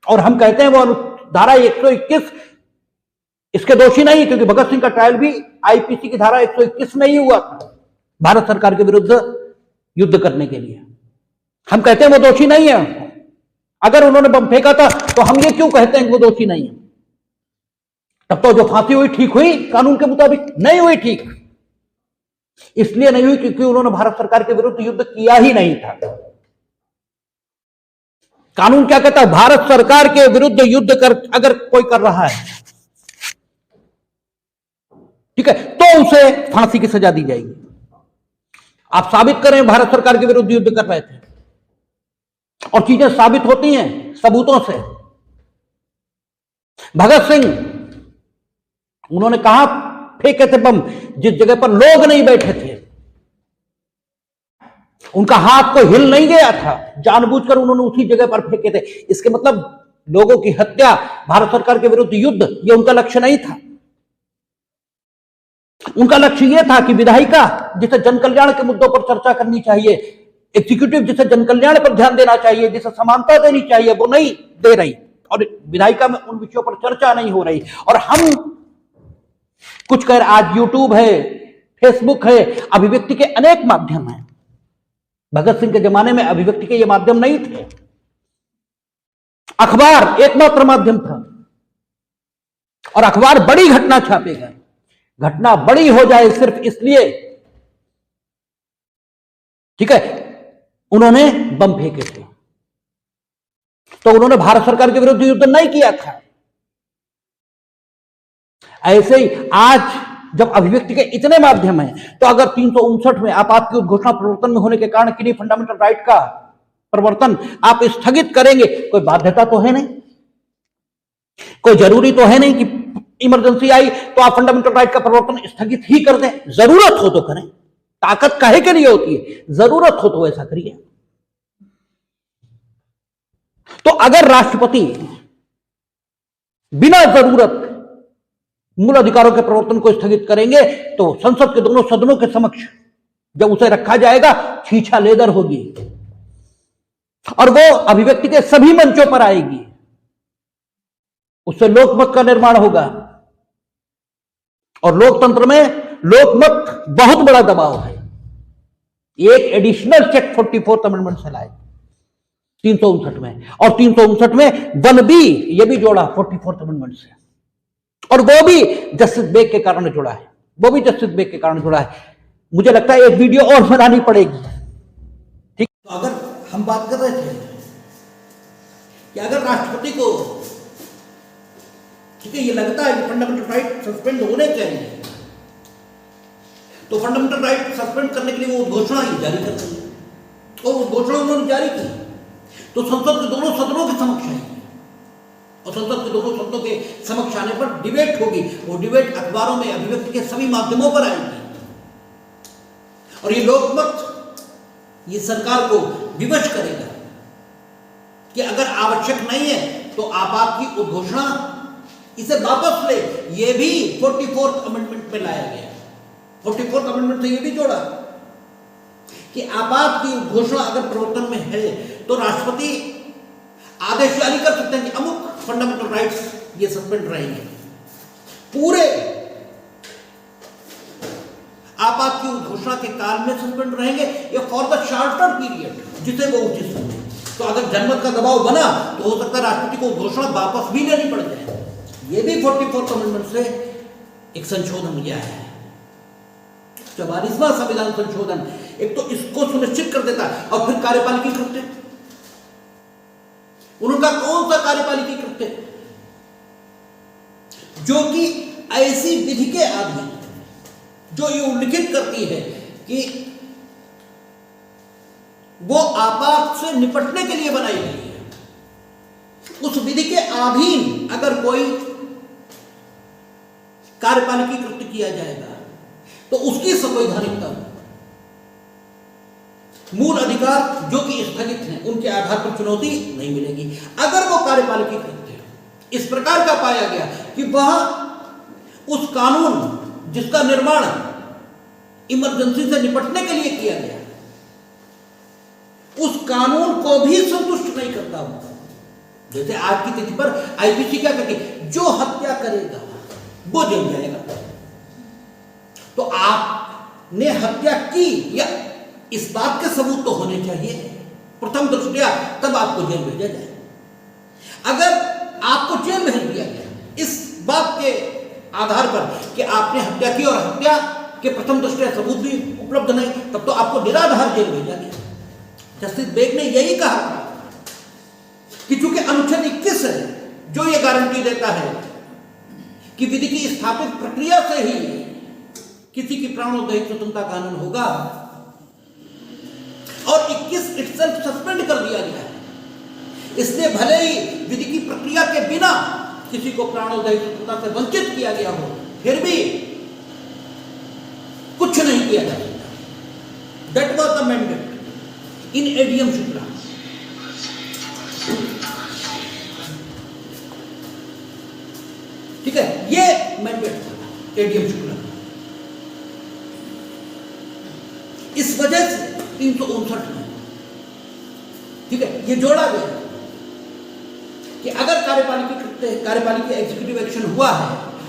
और हम कहते हैं वो धारा 121 इसके दोषी नहीं, क्योंकि भगत सिंह का ट्रायल भी आईपीसी की धारा 121 में ही हुआ था भारत सरकार के विरुद्ध युद्ध करने के लिए। हम कहते हैं वो दोषी नहीं है। अगर उन्होंने बम फेंका था तो हम ये क्यों कहते हैं कि वो दोषी नहीं है? तब तो जो फांसी हुई ठीक हुई, कानून के मुताबिक नहीं हुई ठीक, इसलिए नहीं हुई क्योंकि उन्होंने भारत सरकार के विरुद्ध युद्ध किया ही नहीं था। कानून क्या कहता है? भारत सरकार के विरुद्ध युद्ध अगर कोई कर रहा है, ठीक है, तो उसे फांसी की सजा दी जाएगी। आप साबित करें भारत सरकार के विरुद्ध युद्ध कर रहे थे, और चीजें साबित होती हैं सबूतों से। भगत सिंह उन्होंने कहा फेंके थे बम जिस जगह पर लोग नहीं बैठे थे, उनका हाथ को हिल नहीं गया था, जानबूझकर उन्होंने उसी जगह पर फेंके थे। इसके मतलब लोगों की हत्या, भारत सरकार के विरुद्ध युद्ध, यह उनका लक्ष्य नहीं था। उनका लक्ष्य यह था कि विधायिका जिसे जन कल्याण के मुद्दों पर चर्चा करनी चाहिए, एग्जीक्यूटिव जिसे जन कल्याण पर ध्यान देना चाहिए, जिसे समानता देनी चाहिए, वो नहीं दे रही, और विधायिका में उन विषयों पर चर्चा नहीं हो रही। और हम कुछ कह रहे, आज यूट्यूब है, फेसबुक है, अभिव्यक्ति के अनेक माध्यम हैं। भगत सिंह के जमाने में अभिव्यक्ति के ये माध्यम नहीं थे, अखबार एकमात्र माध्यम था, और अखबार बड़ी घटना छापेगा। घटना बड़ी हो जाए सिर्फ इसलिए, ठीक है, उन्होंने बम फेंके थे, तो उन्होंने भारत सरकार के विरुद्ध युद्ध नहीं किया था। ऐसे ही आज जब अभिव्यक्ति के इतने माध्यम हैं, तो अगर 359 में आपात की उद्घोषणा प्रवर्तन में होने के कारण किन्हीं फंडामेंटल राइट का प्रवर्तन आप स्थगित करेंगे, कोई बाध्यता तो है नहीं, कोई जरूरी तो है नहीं कि इमरजेंसी आई तो आप फंडामेंटल राइट का प्रवर्तन स्थगित ही कर दें। जरूरत हो तो करें, ताकत काहे के लिए होती है, जरूरत हो तो ऐसा करिए। तो अगर राष्ट्रपति बिना जरूरत मूल अधिकारों के प्रवर्तन को स्थगित करेंगे, तो संसद के दोनों सदनों के समक्ष जब उसे रखा जाएगा, छीछा लेदर होगी और वो अभिव्यक्ति के सभी मंचों पर आएगी। उससे लोकमत का निर्माण होगा, और लोकतंत्र में लोकमत बहुत बड़ा दबाव है। एक एडिशनल चेक 44th अमेंडमेंट से लाए 359 में, और 359 में 1B ये भी जोड़ा 44th अमेंडमेंट से, और वो भी जस्टिस बेग के कारण जुड़ा है, वो भी जस्टिस बेग के कारण जुड़ा है। मुझे लगता है एक वीडियो और बनानी पड़ेगी, ठीक। तो अगर हम बात कर रहे थे कि अगर राष्ट्रपति को, ठीक है, ये लगता है कि फंडामेंटल राइट सस्पेंड होने चाहिए, तो फंडामेंटल राइट सस्पेंड करने के लिए वो उद्घोषणा ही जारी कर देंगे, और उद्घोषणा उन्होंने जारी की तो संसद के दोनों सदनों के समक्ष आएगी, और संसद के दोनों सदनों के समक्ष आने पर डिबेट होगी। वो डिबेट अखबारों में, अभिव्यक्ति के सभी माध्यमों पर आएगी, और ये लोकमत ये सरकार को विवश करेगा कि अगर आवश्यक नहीं है तो आपात की उद्घोषणा इसे वापस ले। ये भी 44th अमेंडमेंट में लाया गया, 44th अमेंडमेंट से ये भी जोड़ा कि आपात की घोषणा अगर प्रवर्तन में है तो राष्ट्रपति आदेश जारी कर सकते हैं कि अमुक फंडामेंटल राइट्स ये सस्पेंड रहेंगे, पूरे आपात की घोषणा के काल में सस्पेंड रहेंगे, या फॉर द शार्टर पीरियड जिसे वो उचित समझे। तो अगर जनमत का दबाव बना तो हो सकता है राष्ट्रपति को घोषणा वापस भी लेनी पड़ जाए। ये भी 44th अमेंडमेंट से एक संशोधन किया है। 44वां संविधान संशोधन एक तो इसको सुनिश्चित कर देता है, और फिर कार्यपालिकी कृत्य, उनका कौन सा कार्यपालिकी कृत्य जो कि ऐसी विधि के अधीन, जो ये उल्लिखित करती है कि वो आपात से निपटने के लिए बनाई गई है, उस विधि के अधीन अगर कोई कार्यपालिकी कृत्य किया जाएगा तो उसकी संवैधानिकता, मूल अधिकार जो कि स्थगित हैं उनके आधार पर चुनौती नहीं मिलेगी। अगर वो कार्यपालिकी कृत्य इस प्रकार का पाया गया कि वह उस कानून जिसका निर्माण इमरजेंसी से निपटने के लिए किया गया, उस कानून को भी संतुष्ट नहीं करता होगा, जैसे आज की तिथि पर आईपीसी क्या कहती है, जो हत्या करेगा वो जेल जाएगा। तो आपने हत्या की या इस बात के सबूत तो होने चाहिए प्रथम दृष्टया, तब आपको जेल भेजा जाए। अगर आपको जेल भेज दिया गया इस बात के आधार पर कि आपने हत्या की और हत्या के प्रथम दृष्टया सबूत भी उपलब्ध नहीं, तब तो आपको निराधार जेल भेजा गया। जस्टिस बेग ने यही कहा कि चूंकि अनुच्छेद 21 है जो ये गारंटी देता है कि विधि की स्थापित प्रक्रिया से ही किसी की प्राणोदय स्वतंत्रता का हनन होगा, और 21 इटसेल्फ सस्पेंड कर दिया गया है, इसलिए भले ही विधि की प्रक्रिया के बिना किसी को प्राणोदय स्वतंत्रता से वंचित किया गया हो, फिर भी कुछ नहीं किया जा सकता। That was the mandate. In ADM Shukla. ठीक है, ये मैंडेट था एडीएम शुक्ला। इस वजह से 359 में, ठीक है, ये जोड़ा गया कि अगर कार्यपालिकी एग्जीक्यूटिव एक्शन हुआ है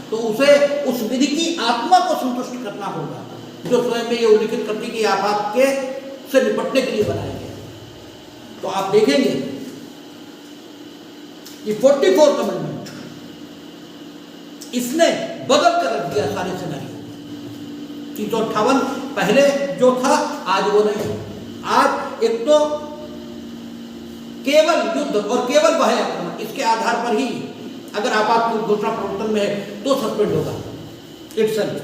तो उसे उस विधि की आत्मा को संतुष्ट करना होगा जो स्वयं में ये उल्लिखित करती कि आपात के से निपटने के लिए बनाया गया। तो आप देखेंगे कि 44th अमेंडमेंट इसने बदल कर रख दिया सारे सिनेरियो। 358 पहले जो था आज वो नहीं। आज एक तो केवल युद्ध और केवल बाह्य आक्रमण, इसके आधार पर ही अगर आपात घोषणा प्रवर्तन में है तो सस्पेंड होगा इटसेल्फ।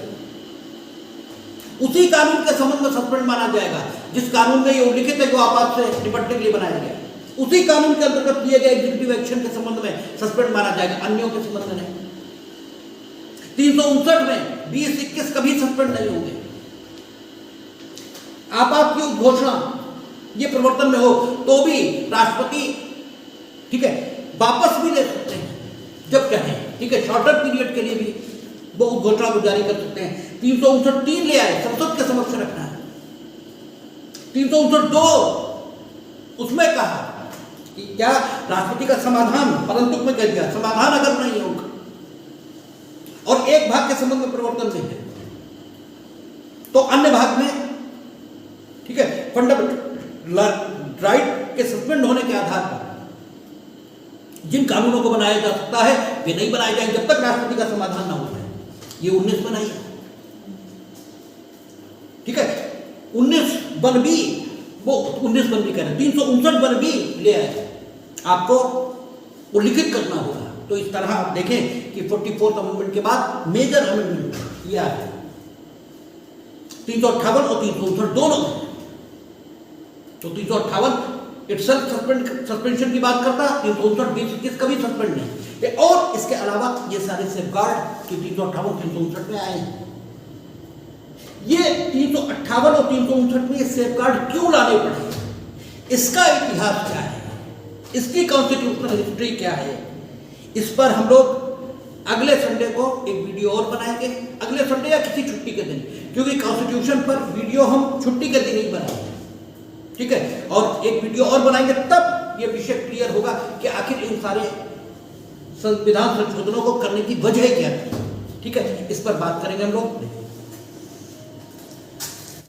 उसी कानून के संबंध में सस्पेंड माना जाएगा जिस कानून में ये उल्लिखित है जो आपात से निपटने के लिए बनाया गया। उसी कानून के अंतर्गत लिए गए एग्जीक्यूटिव एक्शन के संबंध में सस्पेंड माना जाएगा, अन्यों के संबंध में नहीं। 359 में 20-21 कभी सस्पेंड नहीं होंगे। आपात की घोषणा ये प्रवर्तन में हो तो भी राष्ट्रपति, ठीक है, वापस भी ले सकते हैं जब चाहे, ठीक है, शॉर्टर पीरियड के लिए भी वो घोषणा को जारी कर सकते हैं। 359(3) ले आए, संसद के समक्ष रखना है। 359(2) उसमें कहा कि क्या राष्ट्रपति का समाधान, परंतु में कह दिया समाधान अगर नहीं होगा और एक भाग के संबंध में प्रवर्तन में है तो अन्य भाग में, ठीक है, फंडामेंटल राइट के सस्पेंड होने के आधार पर जिन कानूनों को बनाया जा सकता है वे नहीं बनाए जाएंगे जब तक राष्ट्रपति का समाधान ना हो जाए। ये 19 में नहीं है, ठीक है। 19(1)(b) वो 19(1)(b) कह रहे हैं, 359(1)(b) ले आए, आपको उल्लिखित करना होगा। तो इस तरह आप देखें कि 44th अमेंडमेंट के बाद मेजर अमेंडमेंट किया है 358 और 359 दोनों। तो 358 इटसेल्फ सस्पेंशन की बात करता, 359 20-21 कभी सस्पेंड नहीं। और इसके अलावा ये सारे सेफगार्ड कि 358 359 में आए हैं। ये 358 और 359 में ये सेफगार्ड क्यों लाने पड़े, इसका इतिहास क्या है, इसकी कॉन्स्टिट्यूशनल हिस्ट्री क्या है, इस पर हम लोग अगले संडे को एक वीडियो और बनाएंगे, अगले संडे या किसी छुट्टी के दिन, क्योंकि कॉन्स्टिट्यूशन पर वीडियो हम छुट्टी के दिन ही बनाएंगे, ठीक है। और एक वीडियो और बनाएंगे, तब ये विषय क्लियर होगा कि आखिर इन सारे संविधान संशोधनों को करने की वजह क्या थी, ठीक है। इस पर बात करेंगे हम लोग।